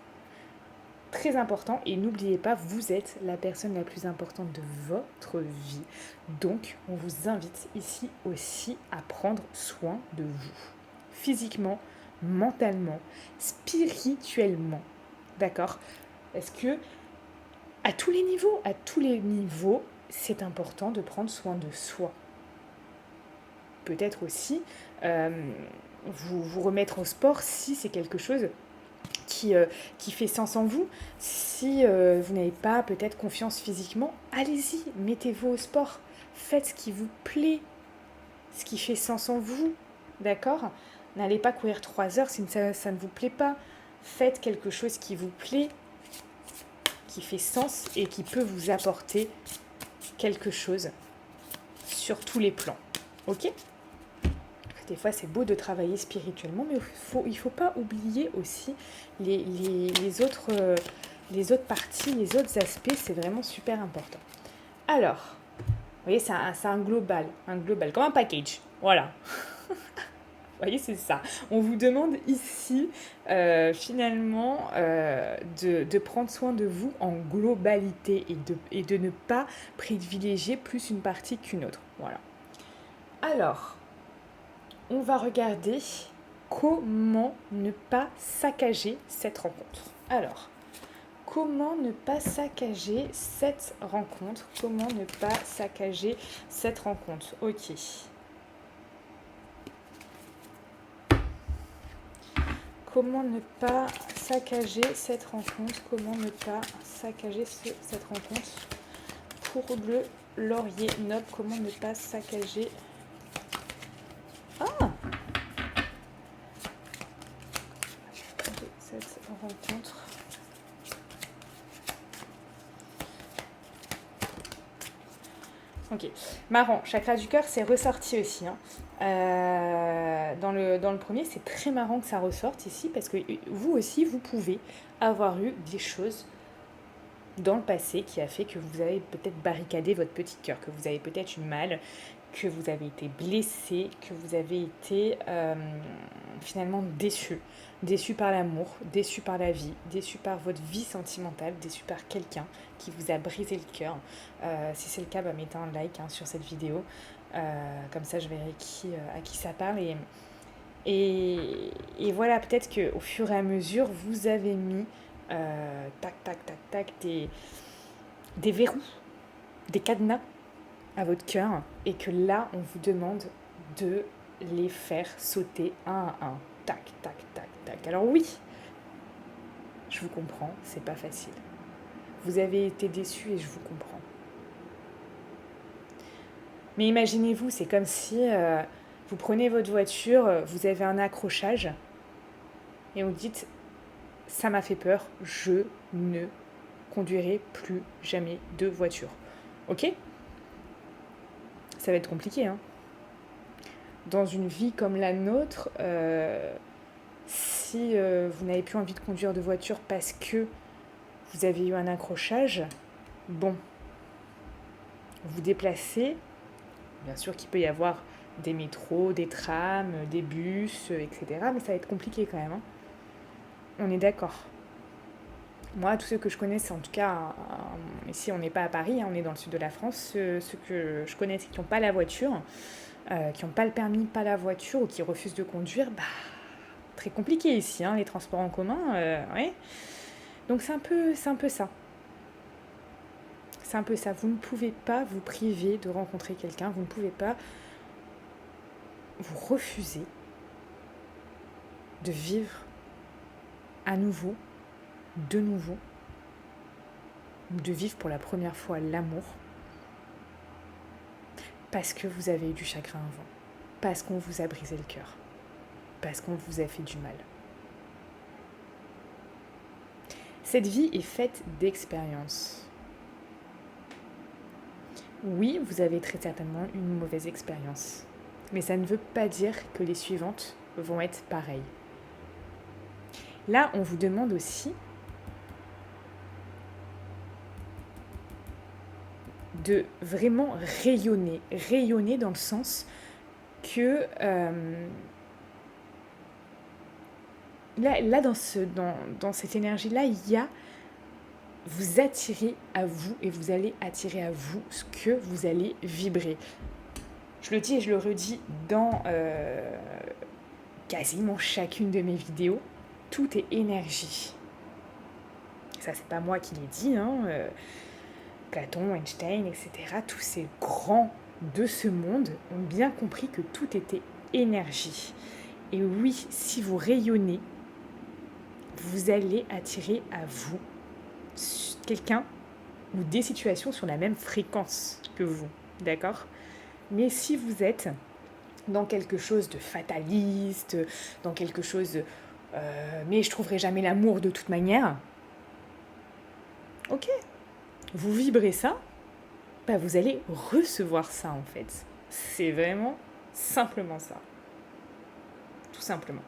Très important et n'oubliez pas, vous êtes la personne la plus importante de votre vie. Donc, on vous invite ici aussi à prendre soin de vous. Physiquement, mentalement, spirituellement. D'accord? Parce que à tous les niveaux, c'est important de prendre soin de soi. Peut-être aussi vous remettre au sport si c'est quelque chose qui fait sens en vous. Si vous n'avez pas peut-être confiance physiquement, allez-y, mettez-vous au sport. Faites ce qui vous plaît, ce qui fait sens en vous. D'accord? N'allez pas courir 3 heures si ça ne vous plaît pas. Faites quelque chose qui vous plaît, qui fait sens et qui peut vous apporter quelque chose sur tous les plans. Ok? Des fois, c'est beau de travailler spirituellement, mais il faut pas oublier aussi les autres parties, les autres aspects. C'est vraiment super important. Alors, vous voyez, c'est un global, comme un package. Voilà. Vous voyez, c'est ça. On vous demande ici, finalement, de prendre soin de vous en globalité et de ne pas privilégier plus une partie qu'une autre. Voilà. Alors, on va regarder comment ne pas saccager cette rencontre. Alors, comment ne pas saccager cette rencontre? Comment ne pas saccager cette rencontre? Ok. Comment ne pas saccager cette rencontre? Comment ne pas saccager cette rencontre? Pour le laurier noble, comment ne pas saccager... Ah! Cette rencontre. Ok, marrant, chakra du cœur, c'est ressorti aussi. Hein. Dans le premier, c'est très marrant que ça ressorte ici parce que vous aussi, vous pouvez avoir eu des choses dans le passé qui a fait que vous avez peut-être barricadé votre petit cœur, que vous avez peut-être eu mal, que vous avez été blessé, que vous avez été finalement déçu. Déçu par l'amour, déçu par la vie, déçu par votre vie sentimentale, déçu par quelqu'un qui vous a brisé le cœur. Si c'est le cas, mettez un like sur cette vidéo. Comme ça, je verrai à qui ça parle. Et voilà, peut-être qu'au fur et à mesure, vous avez mis des verrous, des cadenas à votre cœur et que là, on vous demande de les faire sauter un à un. Tac, tac, tac, tac. Alors oui, je vous comprends, c'est pas facile. Vous avez été déçus et je vous comprends. Mais imaginez-vous, c'est comme si vous prenez votre voiture, vous avez un accrochage et vous dites « ça m'a fait peur, je ne conduirai plus jamais de voiture ». Ok ? ça va être compliqué, hein. Dans une vie comme la nôtre, si vous n'avez plus envie de conduire de voiture parce que vous avez eu un accrochage, bon, vous déplacez. Bien sûr qu'il peut y avoir des métros, des trams, des bus, etc. Mais ça va être compliqué quand même, hein. On est d'accord. Moi, tous ceux que je connais, c'est en tout cas, ici on n'est pas à Paris, hein, on est dans le sud de la France, ceux que je connais qui n'ont pas la voiture, qui n'ont pas le permis, pas la voiture, ou qui refusent de conduire, très compliqué ici, hein, les transports en commun, ouais. Donc c'est un peu ça. C'est un peu ça. Vous ne pouvez pas vous priver de rencontrer quelqu'un, vous ne pouvez pas vous refuser de vivre à nouveau, de nouveau, de vivre pour la première fois l'amour, parce que vous avez eu du chagrin avant, parce qu'on vous a brisé le cœur, parce qu'on vous a fait du mal. Cette vie est faite d'expériences. Oui, vous avez très certainement une mauvaise expérience, mais ça ne veut pas dire que les suivantes vont être pareilles. Là, on vous demande aussi de vraiment rayonner dans le sens que là dans cette énergie-là, il y a vous attirez à vous et vous allez attirer à vous ce que vous allez vibrer. Je le dis et je le redis dans quasiment chacune de mes vidéos, tout est énergie. Ça, c'est pas moi qui l'ai dit, hein. Platon, Einstein, etc. Tous ces grands de ce monde ont bien compris que tout était énergie. Et oui, si vous rayonnez, vous allez attirer à vous quelqu'un ou des situations sur la même fréquence que vous, d'accord ? Mais si vous êtes dans quelque chose de fataliste, dans quelque chose de mais je trouverai jamais l'amour de toute manière, ok, vous vibrez ça, vous allez recevoir ça en fait. C'est vraiment simplement ça. Tout simplement.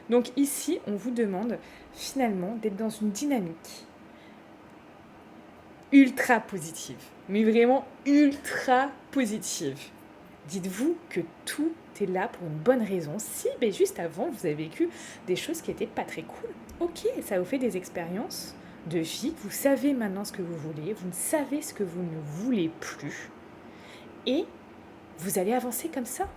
Donc ici, on vous demande finalement d'être dans une dynamique ultra positive, mais vraiment ultra positive. Dites-vous que tout est là pour une bonne raison. Si juste avant, vous avez vécu des choses qui n'étaient pas très cool, ok, ça vous fait des expériences de vie, vous savez maintenant ce que vous voulez, vous savez ce que vous ne voulez plus, et vous allez avancer comme ça.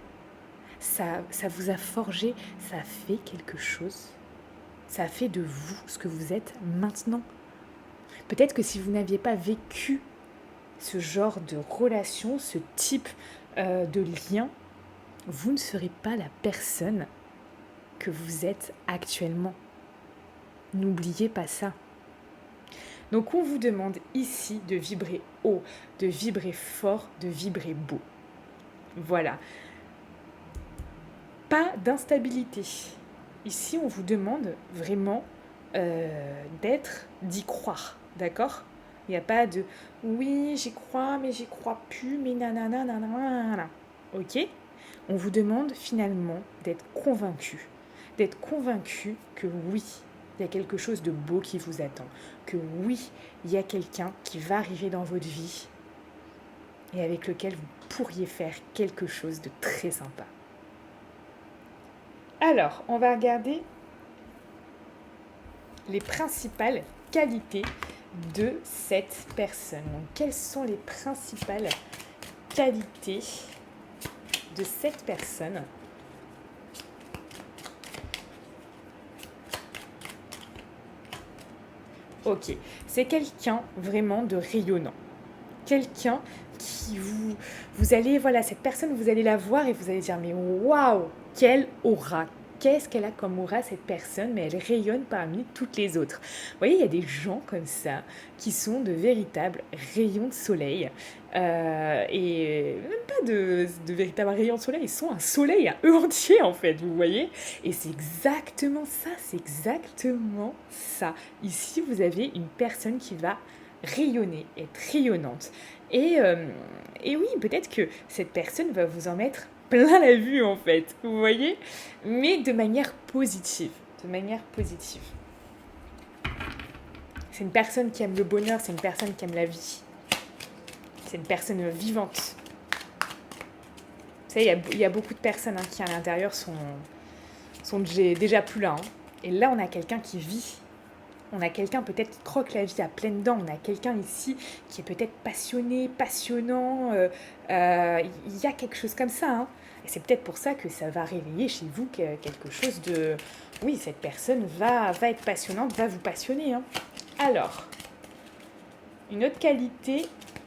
Ça vous a forgé, ça a fait quelque chose, ça a fait de vous ce que vous êtes maintenant. Peut-être que si vous n'aviez pas vécu ce genre de relation, ce type de lien, vous ne serez pas la personne que vous êtes actuellement. N'oubliez pas ça. Donc on vous demande ici de vibrer haut, de vibrer fort, de vibrer beau. Voilà. Pas d'instabilité. Ici on vous demande vraiment d'y croire, d'accord ? Il n'y a pas de « oui, j'y crois, mais j'y crois plus, mais nanana, nanana. » Ok ? On vous demande finalement d'être convaincu que oui, il y a quelque chose de beau qui vous attend, que oui, il y a quelqu'un qui va arriver dans votre vie et avec lequel vous pourriez faire quelque chose de très sympa. Alors, on va regarder les principales qualités de cette personne. Donc, quelles sont les principales qualités de cette personne ? Ok, c'est quelqu'un vraiment de rayonnant. Quelqu'un qui vous allez, voilà, cette personne, vous allez la voir et vous allez dire, mais waouh, quelle aura! Qu'est-ce qu'elle a comme aura, cette personne, mais elle rayonne parmi toutes les autres. Vous voyez, il y a des gens comme ça qui sont de véritables rayons de soleil. Et même pas de véritables rayons de soleil, ils sont un soleil à eux entiers, en fait, vous voyez. Et c'est exactement ça, Ici, vous avez une personne qui va rayonner, être rayonnante. Et, euh, et oui, peut-être que cette personne va vous en mettre plein la vue en fait, vous voyez, mais de manière positive, de manière positive. C'est une personne qui aime le bonheur, c'est une personne qui aime la vie, c'est une personne vivante. Vous savez, il y a beaucoup de personnes qui à l'intérieur sont déjà plus là. Et là, on a quelqu'un qui vit. On a quelqu'un peut-être qui croque la vie à pleines dents. On a quelqu'un ici qui est peut-être passionné, passionnant. Il y a quelque chose comme ça. Et c'est peut-être pour ça que ça va réveiller chez vous quelque chose de... Oui, cette personne va être passionnante, va vous passionner. Alors, une autre qualité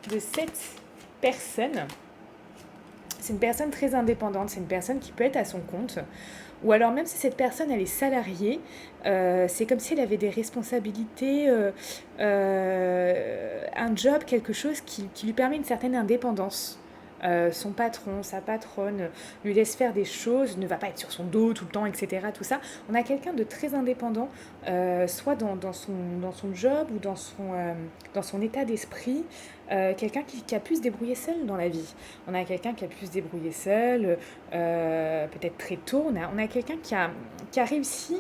de cette personne, c'est une personne très indépendante, c'est une personne qui peut être à son compte. Ou alors même si cette personne elle est salariée, c'est comme si elle avait des responsabilités, un job, quelque chose qui lui permet une certaine indépendance. Son patron, sa patronne lui laisse faire des choses, ne va pas être sur son dos tout le temps, etc. Tout ça. On a quelqu'un de très indépendant, soit dans son job ou dans son état d'esprit. Quelqu'un qui a pu se débrouiller seul dans la vie. On a quelqu'un qui a pu se débrouiller seul, peut-être très tôt. On a quelqu'un qui a réussi,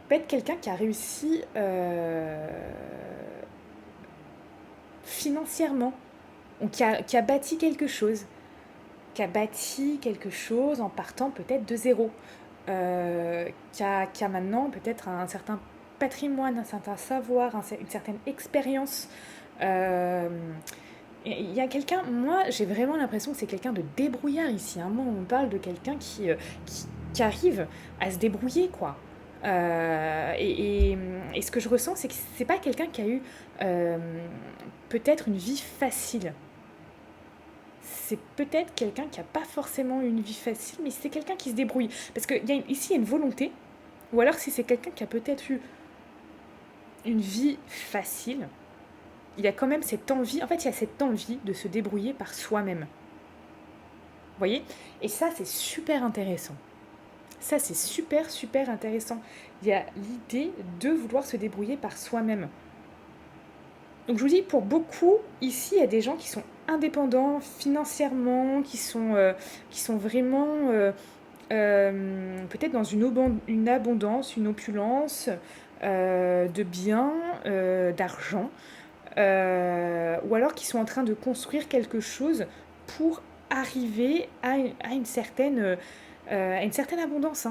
peut-être quelqu'un qui a réussi financièrement, ou qui a bâti quelque chose, en partant peut-être de zéro, qui a maintenant peut-être un certain patrimoine, un certain savoir, une certaine expérience. Il y a quelqu'un, moi j'ai vraiment l'impression que c'est quelqu'un de débrouillard ici. Moi on parle de quelqu'un qui arrive à se débrouiller quoi. Et ce que je ressens, c'est que c'est pas quelqu'un qui a eu peut-être une vie facile. C'est peut-être quelqu'un qui n'a pas forcément eu une vie facile, mais c'est quelqu'un qui se débrouille. Parce qu'ici, il y a une volonté, ou alors si c'est quelqu'un qui a peut-être eu une vie facile, il y a quand même cette envie, en fait, il y a cette envie de se débrouiller par soi-même. Vous voyez ? Et ça, c'est super intéressant. Ça, c'est super, super intéressant. Il y a l'idée de vouloir se débrouiller par soi-même. Donc je vous dis, pour beaucoup, ici, il y a des gens qui sont indépendants financièrement, qui sont vraiment peut-être dans une abondance, une opulence de biens, d'argent, ou alors qui sont en train de construire quelque chose pour arriver à une certaine abondance.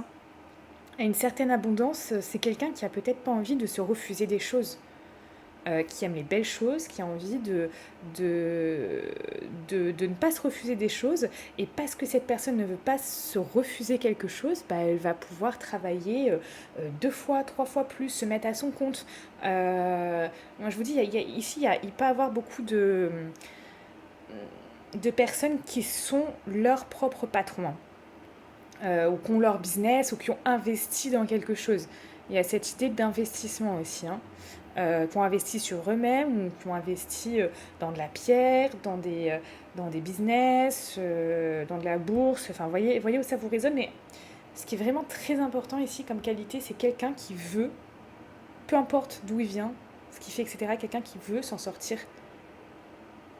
À une certaine abondance, c'est quelqu'un qui a peut-être pas envie de se refuser des choses. Qui aime les belles choses, qui a envie de ne pas se refuser des choses. Et parce que cette personne ne veut pas se refuser quelque chose, elle va pouvoir travailler 2 fois, 3 fois plus, se mettre à son compte. Moi, je vous dis, ici, il peut y avoir beaucoup de personnes qui sont leurs propres patrons, ou qui ont leur business, ou qui ont investi dans quelque chose. Il y a cette idée d'investissement aussi, qui ont investi sur eux-mêmes ou qui ont investi dans de la pierre, dans des business, dans de la bourse. Enfin, voyez où ça vous résonne. Mais ce qui est vraiment très important ici comme qualité, c'est quelqu'un qui veut, peu importe d'où il vient, ce qu'il fait, etc., quelqu'un qui veut s'en sortir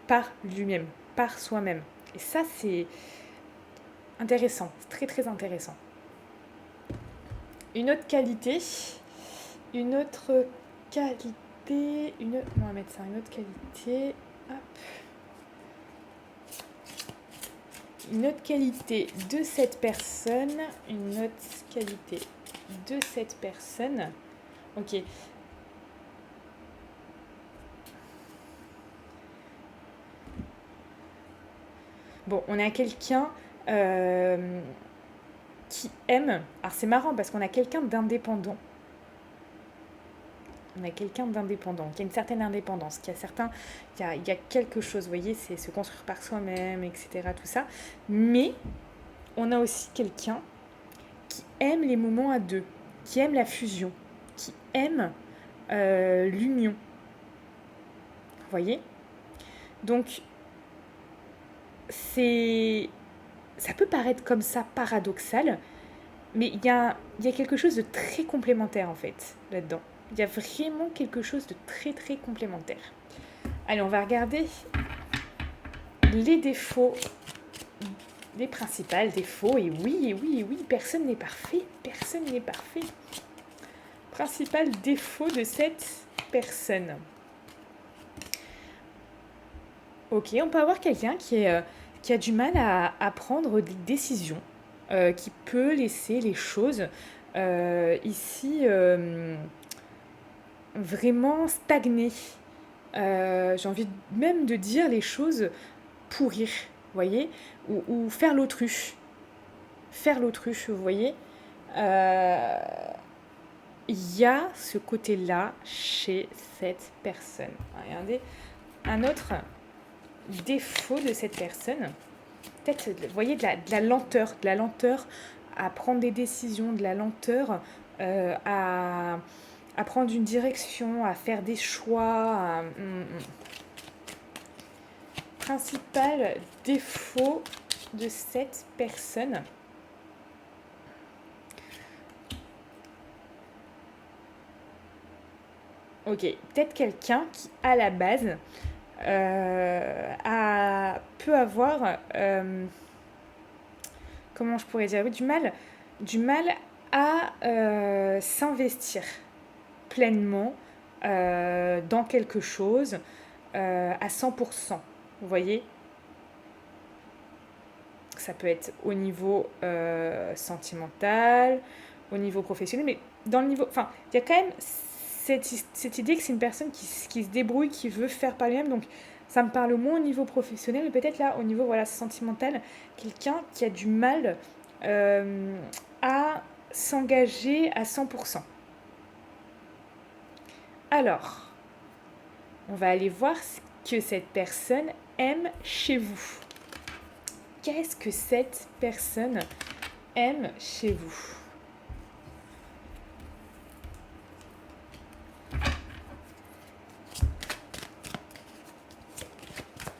par lui-même, par soi-même. Et ça, c'est intéressant, c'est très très intéressant. On va mettre ça, une autre qualité. Hop. Une autre qualité de cette personne. Ok. Bon, on a quelqu'un qui aime. Alors c'est marrant parce qu'on a quelqu'un d'indépendant. Qui a une certaine indépendance, il y a quelque chose, vous voyez, c'est se construire par soi-même, etc., tout ça. Mais on a aussi quelqu'un qui aime les moments à deux, qui aime la fusion, qui aime l'union. Vous voyez ? Donc, ça peut paraître comme ça paradoxal, mais il y a quelque chose de très complémentaire, en fait, là-dedans. Il y a vraiment quelque chose de très très complémentaire. Allez, on va regarder les défauts, les principaux défauts. Et oui, personne n'est parfait. Personne n'est parfait. Principal défaut de cette personne. Ok, on peut avoir quelqu'un qui a du mal à prendre des décisions, qui peut laisser les choses ici vraiment stagner. J'ai envie même de dire les choses pourrir, vous voyez, ou faire l'autruche. Faire l'autruche, vous voyez. Il y a ce côté-là chez cette personne. Regardez, un autre défaut de cette personne, peut-être, vous voyez, de la lenteur à prendre des décisions, de la lenteur à prendre une direction, à faire des choix. Principal défaut de cette personne. Ok, peut-être quelqu'un qui, à la base, peut avoir, comment je pourrais dire, oui, du mal à s'investir pleinement dans quelque chose à 100%. Vous voyez, ça peut être au niveau sentimental, au niveau professionnel, mais dans le niveau... Enfin, il y a quand même cette idée que c'est une personne qui se débrouille, qui veut faire par lui-même, donc ça me parle moins au niveau professionnel, mais peut-être là, au niveau voilà, sentimental, quelqu'un qui a du mal à s'engager à 100%. Alors, on va aller voir ce que cette personne aime chez vous. Qu'est-ce que cette personne aime chez vous ?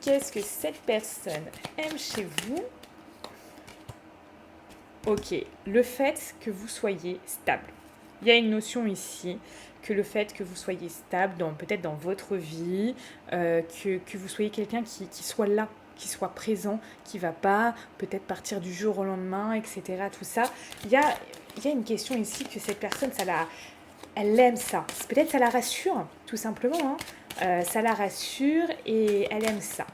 Qu'est-ce que cette personne aime chez vous ? Ok, le fait que vous soyez stable. Il y a une notion ici que le fait que vous soyez stable, peut-être dans votre vie, que vous soyez quelqu'un qui soit là, qui soit présent, qui ne va pas peut-être partir du jour au lendemain, etc. Tout ça. Il y a une question ici que cette personne, elle aime ça. Peut-être ça la rassure, tout simplement. Ça la rassure et elle aime ça.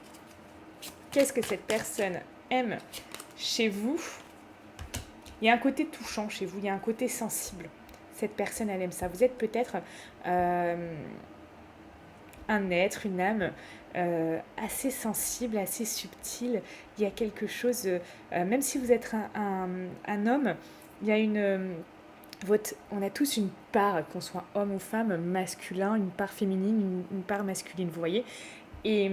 Qu'est-ce que cette personne aime chez vous ? Il y a un côté touchant chez vous, il y a un côté sensible. Cette personne, elle aime ça. Vous êtes peut-être un être, une âme assez sensible, assez subtile. Il y a quelque chose, même si vous êtes un homme, il y a on a tous une part, qu'on soit homme ou femme, masculin, une part féminine, une part masculine, vous voyez. Et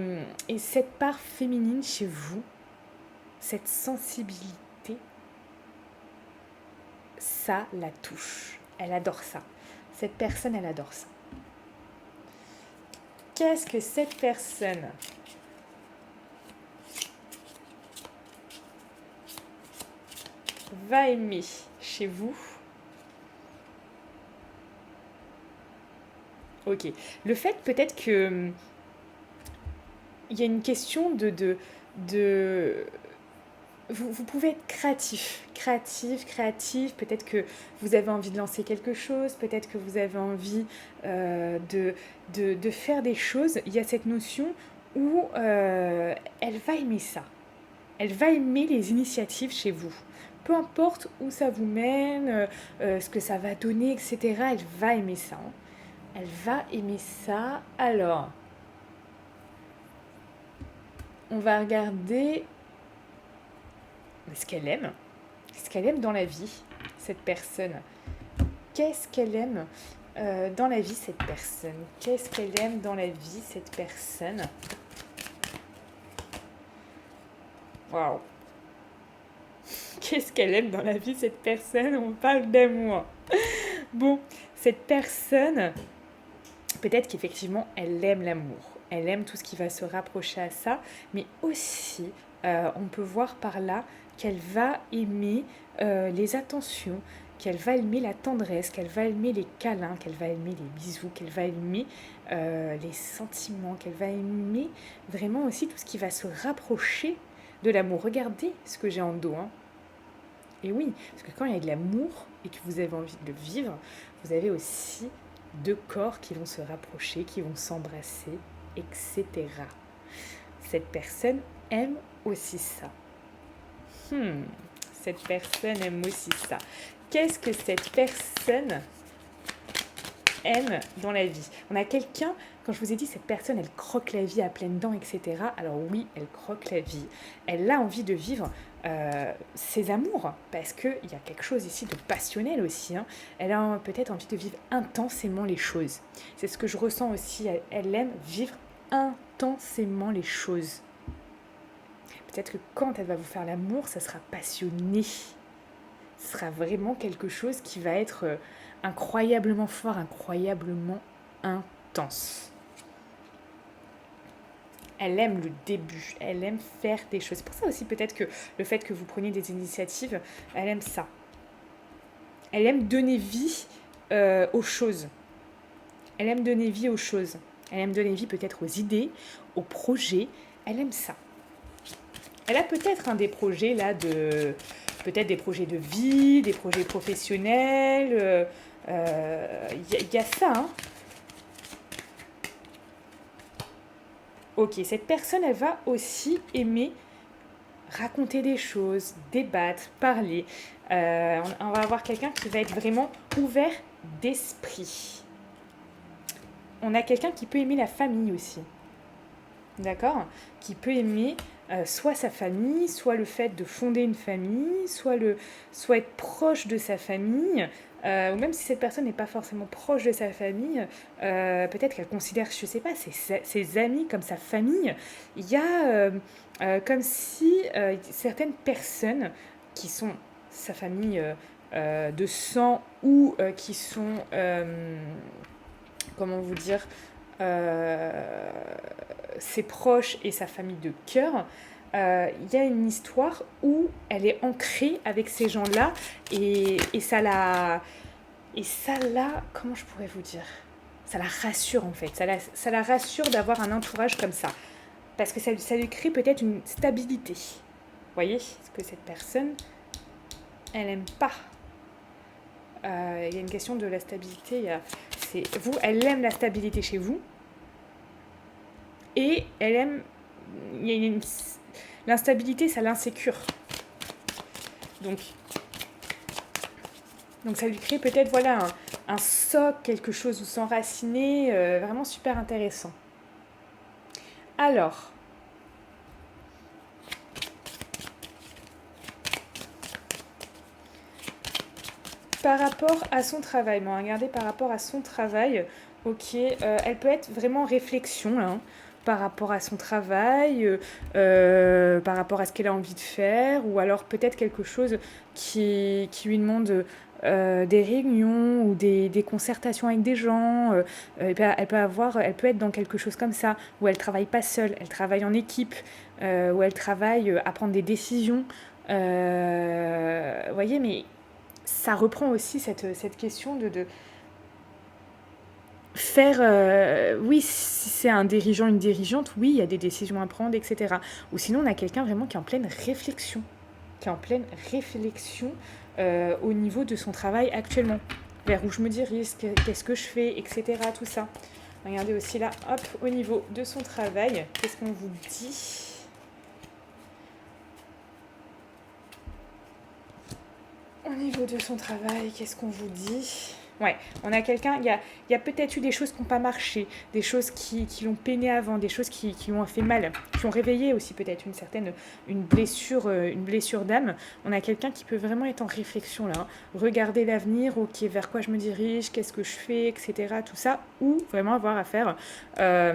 cette part féminine chez vous, cette sensibilité, ça la touche. Elle adore ça. Cette personne, elle adore ça. Qu'est-ce que cette personne va aimer chez vous ? Ok. Le fait peut-être que il y a une question de vous pouvez être créatif. Peut-être que vous avez envie de lancer quelque chose, peut-être que vous avez envie de faire des choses. Il y a cette notion où elle va aimer ça. Elle va aimer les initiatives chez vous. Peu importe où ça vous mène, ce que ça va donner, etc. Elle va aimer ça. Elle va aimer ça. Alors, on va regarder ce qu'elle aime. Ce qu'elle aime dans la vie, cette personne. Qu'est-ce qu'elle aime dans la vie, cette personne ? Qu'est-ce qu'elle aime dans la vie, cette personne ? Waouh ! Qu'est-ce qu'elle aime dans la vie, cette personne ? On parle d'amour. Bon, cette personne, peut-être qu'effectivement, elle aime l'amour. Elle aime tout ce qui va se rapprocher à ça. Mais aussi, on peut voir par là qu'elle va aimer les attentions, qu'elle va aimer la tendresse, qu'elle va aimer les câlins, qu'elle va aimer les bisous, qu'elle va aimer les sentiments, qu'elle va aimer vraiment aussi tout ce qui va se rapprocher de l'amour. Regardez ce que j'ai en dos, hein. Et oui, parce que quand il y a de l'amour et que vous avez envie de le vivre, vous avez aussi deux corps qui vont se rapprocher, qui vont s'embrasser, etc. Cette personne aime aussi ça. Cette personne aime aussi ça. Qu'est-ce que cette personne aime dans la vie? On a quelqu'un, quand je vous ai dit cette personne, elle croque la vie à pleines dents, etc. Alors oui, elle croque la vie. Elle a envie de vivre ses amours, parce qu'il y a quelque chose ici de passionnel aussi, hein. Elle a peut-être envie de vivre intensément les choses. C'est ce que je ressens aussi. Elle aime vivre intensément les choses. Peut-être que quand elle va vous faire l'amour, ça sera passionné. Ce sera vraiment quelque chose qui va être incroyablement fort, incroyablement intense. Elle aime le début, elle aime faire des choses. C'est pour ça aussi peut-être que le fait que vous preniez des initiatives, elle aime ça. Elle aime donner vie aux choses. Elle aime donner vie aux choses. Elle aime donner vie peut-être aux idées, aux projets. Elle aime ça. Elle a peut-être des projets là peut-être des projets de vie, des projets professionnels. Y a ça, hein. Ok, cette personne, elle va aussi aimer raconter des choses, débattre, parler. On va avoir quelqu'un qui va être vraiment ouvert d'esprit. On a quelqu'un qui peut aimer la famille aussi. D'accord ? Qui peut aimer soit sa famille, soit le fait de fonder une famille, soit être proche de sa famille, ou même si cette personne n'est pas forcément proche de sa famille, peut-être qu'elle considère, je ne sais pas, ses amis comme sa famille. Il y a comme si certaines personnes qui sont sa famille de sang ou qui sont, comment vous dire, ses proches et sa famille de cœur, il y a une histoire où elle est ancrée avec ces gens-là et ça la... comment je pourrais vous dire, ça la rassure en fait, ça la rassure d'avoir un entourage comme ça, parce que ça lui crée peut-être une stabilité. Vous voyez, ce que cette personne, elle n'aime pas. Il y a une question de la stabilité, elle aime la stabilité chez vous, et elle aime, l'instabilité, ça l'insécure. Donc ça lui crée peut-être voilà un socle, quelque chose où s'enraciner, vraiment super intéressant. Alors, par rapport à son travail, regardez par rapport à son travail, ok, elle peut être vraiment en réflexion là, hein, par rapport à son travail, par rapport à ce qu'elle a envie de faire, ou alors peut-être quelque chose qui lui demande des réunions ou des concertations avec des gens. Elle peut être dans quelque chose comme ça, où elle ne travaille pas seule, elle travaille en équipe, où elle travaille à prendre des décisions. Vous voyez, mais ça reprend aussi cette question de faire, oui, si c'est un dirigeant, une dirigeante, oui, il y a des décisions à prendre, etc. Ou sinon, on a quelqu'un vraiment qui est en pleine réflexion, au niveau de son travail actuellement. Vers où je me dirige, qu'est-ce que je fais, etc. Tout ça. Regardez aussi là, hop, au niveau de son travail, qu'est-ce qu'on vous dit ? Au niveau de son travail, qu'est-ce qu'on vous dit ? Ouais, on a quelqu'un, il y a peut-être eu des choses qui n'ont pas marché, des choses qui l'ont peiné avant, des choses qui lui ont fait mal, qui ont réveillé aussi peut-être une blessure d'âme. On a quelqu'un qui peut vraiment être en réflexion là, hein. Regarder l'avenir, ok, vers quoi je me dirige, qu'est-ce que je fais, etc. Tout ça, ou vraiment avoir affaire à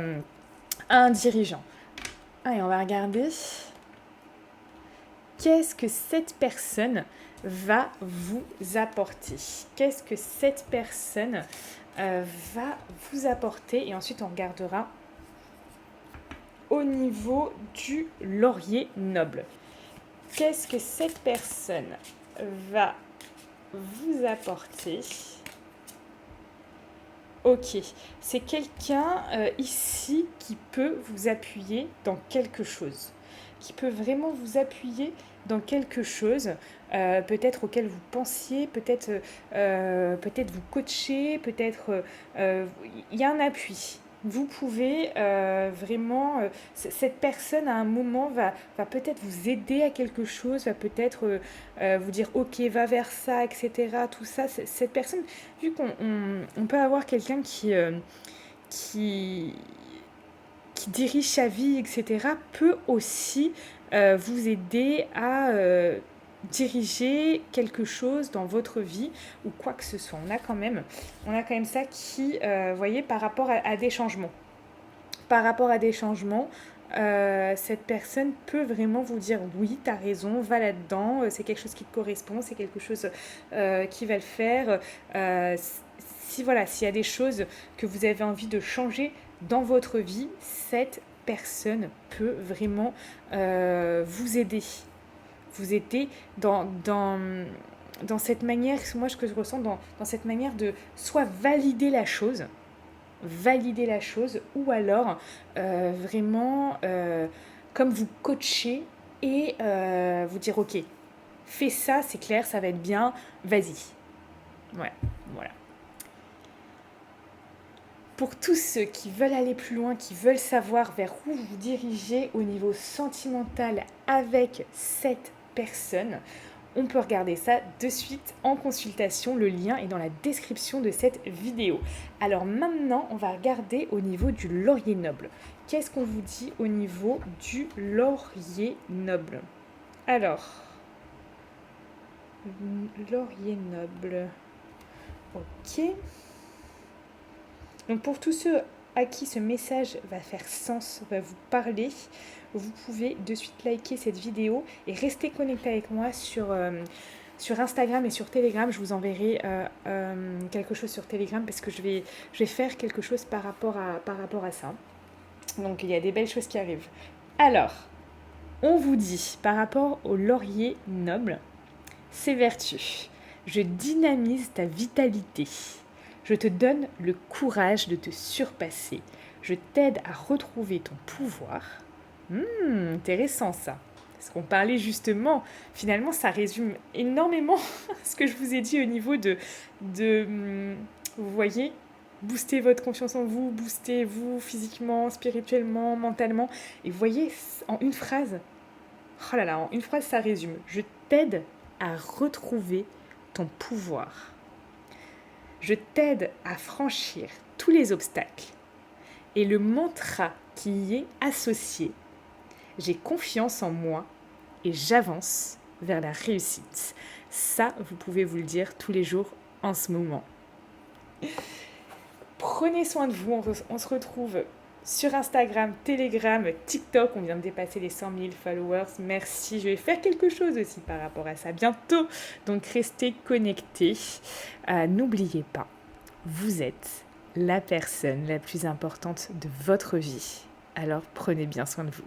un dirigeant. Et on va regarder qu'est-ce que cette personne va vous apporter. Qu'est-ce que cette personne va vous apporter? Et ensuite, on regardera au niveau du laurier noble. Qu'est-ce que cette personne va vous apporter. Ok, c'est quelqu'un ici qui peut vous appuyer dans quelque chose, qui peut vraiment vous appuyer dans quelque chose, peut-être auquel vous pensiez, peut-être vous coacher, peut-être il y a un appui. Vous pouvez vraiment, cette personne à un moment va peut-être vous aider à quelque chose, va peut-être vous dire ok va vers ça, etc. Tout ça, cette personne, vu qu'on peut avoir quelqu'un qui, qui dirige sa vie, etc., peut aussi vous aider à diriger quelque chose dans votre vie ou quoi que ce soit. On a quand même ça qui, vous voyez, par rapport à des changements. Par rapport à des changements, cette personne peut vraiment vous dire oui, t'as raison, va là-dedans, c'est quelque chose qui te correspond, c'est quelque chose qui va le faire. Si voilà, s'il y a des choses que vous avez envie de changer dans votre vie, cette personne peut vraiment vous aider. Vous aider dans cette manière, moi ce que je ressens dans cette manière de soit valider la chose ou alors vraiment comme vous coacher et vous dire ok, fais ça, c'est clair, ça va être bien, vas-y. Ouais, voilà. Pour tous ceux qui veulent aller plus loin, qui veulent savoir vers où vous dirigez au niveau sentimental avec cette personne, on peut regarder ça de suite en consultation. Le lien est dans la description de cette vidéo. Alors maintenant, on va regarder au niveau du laurier noble. Qu'est-ce qu'on vous dit au niveau du laurier noble? Alors, laurier noble. Ok. Donc pour tous ceux à qui ce message va faire sens, va vous parler, vous pouvez de suite liker cette vidéo et rester connecté avec moi sur Instagram et sur Telegram. Je vous enverrai quelque chose sur Telegram parce que je vais faire quelque chose par rapport à ça. Donc il y a des belles choses qui arrivent. Alors, on vous dit par rapport au laurier noble, ses vertus. Je dynamise ta vitalité. Je te donne le courage de te surpasser. Je t'aide à retrouver ton pouvoir. Intéressant ça. Parce qu'on parlait justement, finalement ça résume énormément ce que je vous ai dit au niveau de vous voyez, booster votre confiance en vous, booster vous physiquement, spirituellement, mentalement. Et vous voyez, en une phrase, oh là là, en une phrase ça résume. Je t'aide à retrouver ton pouvoir. Je t'aide à franchir tous les obstacles. Et le mantra qui y est associé, j'ai confiance en moi et j'avance vers la réussite. Ça, vous pouvez vous le dire tous les jours en ce moment. Prenez soin de vous, on se retrouve sur Instagram, Telegram, TikTok. On vient de dépasser les 100 000 followers. Merci, je vais faire quelque chose aussi par rapport à ça bientôt. Donc restez connectés. N'oubliez pas, vous êtes la personne la plus importante de votre vie. Alors prenez bien soin de vous.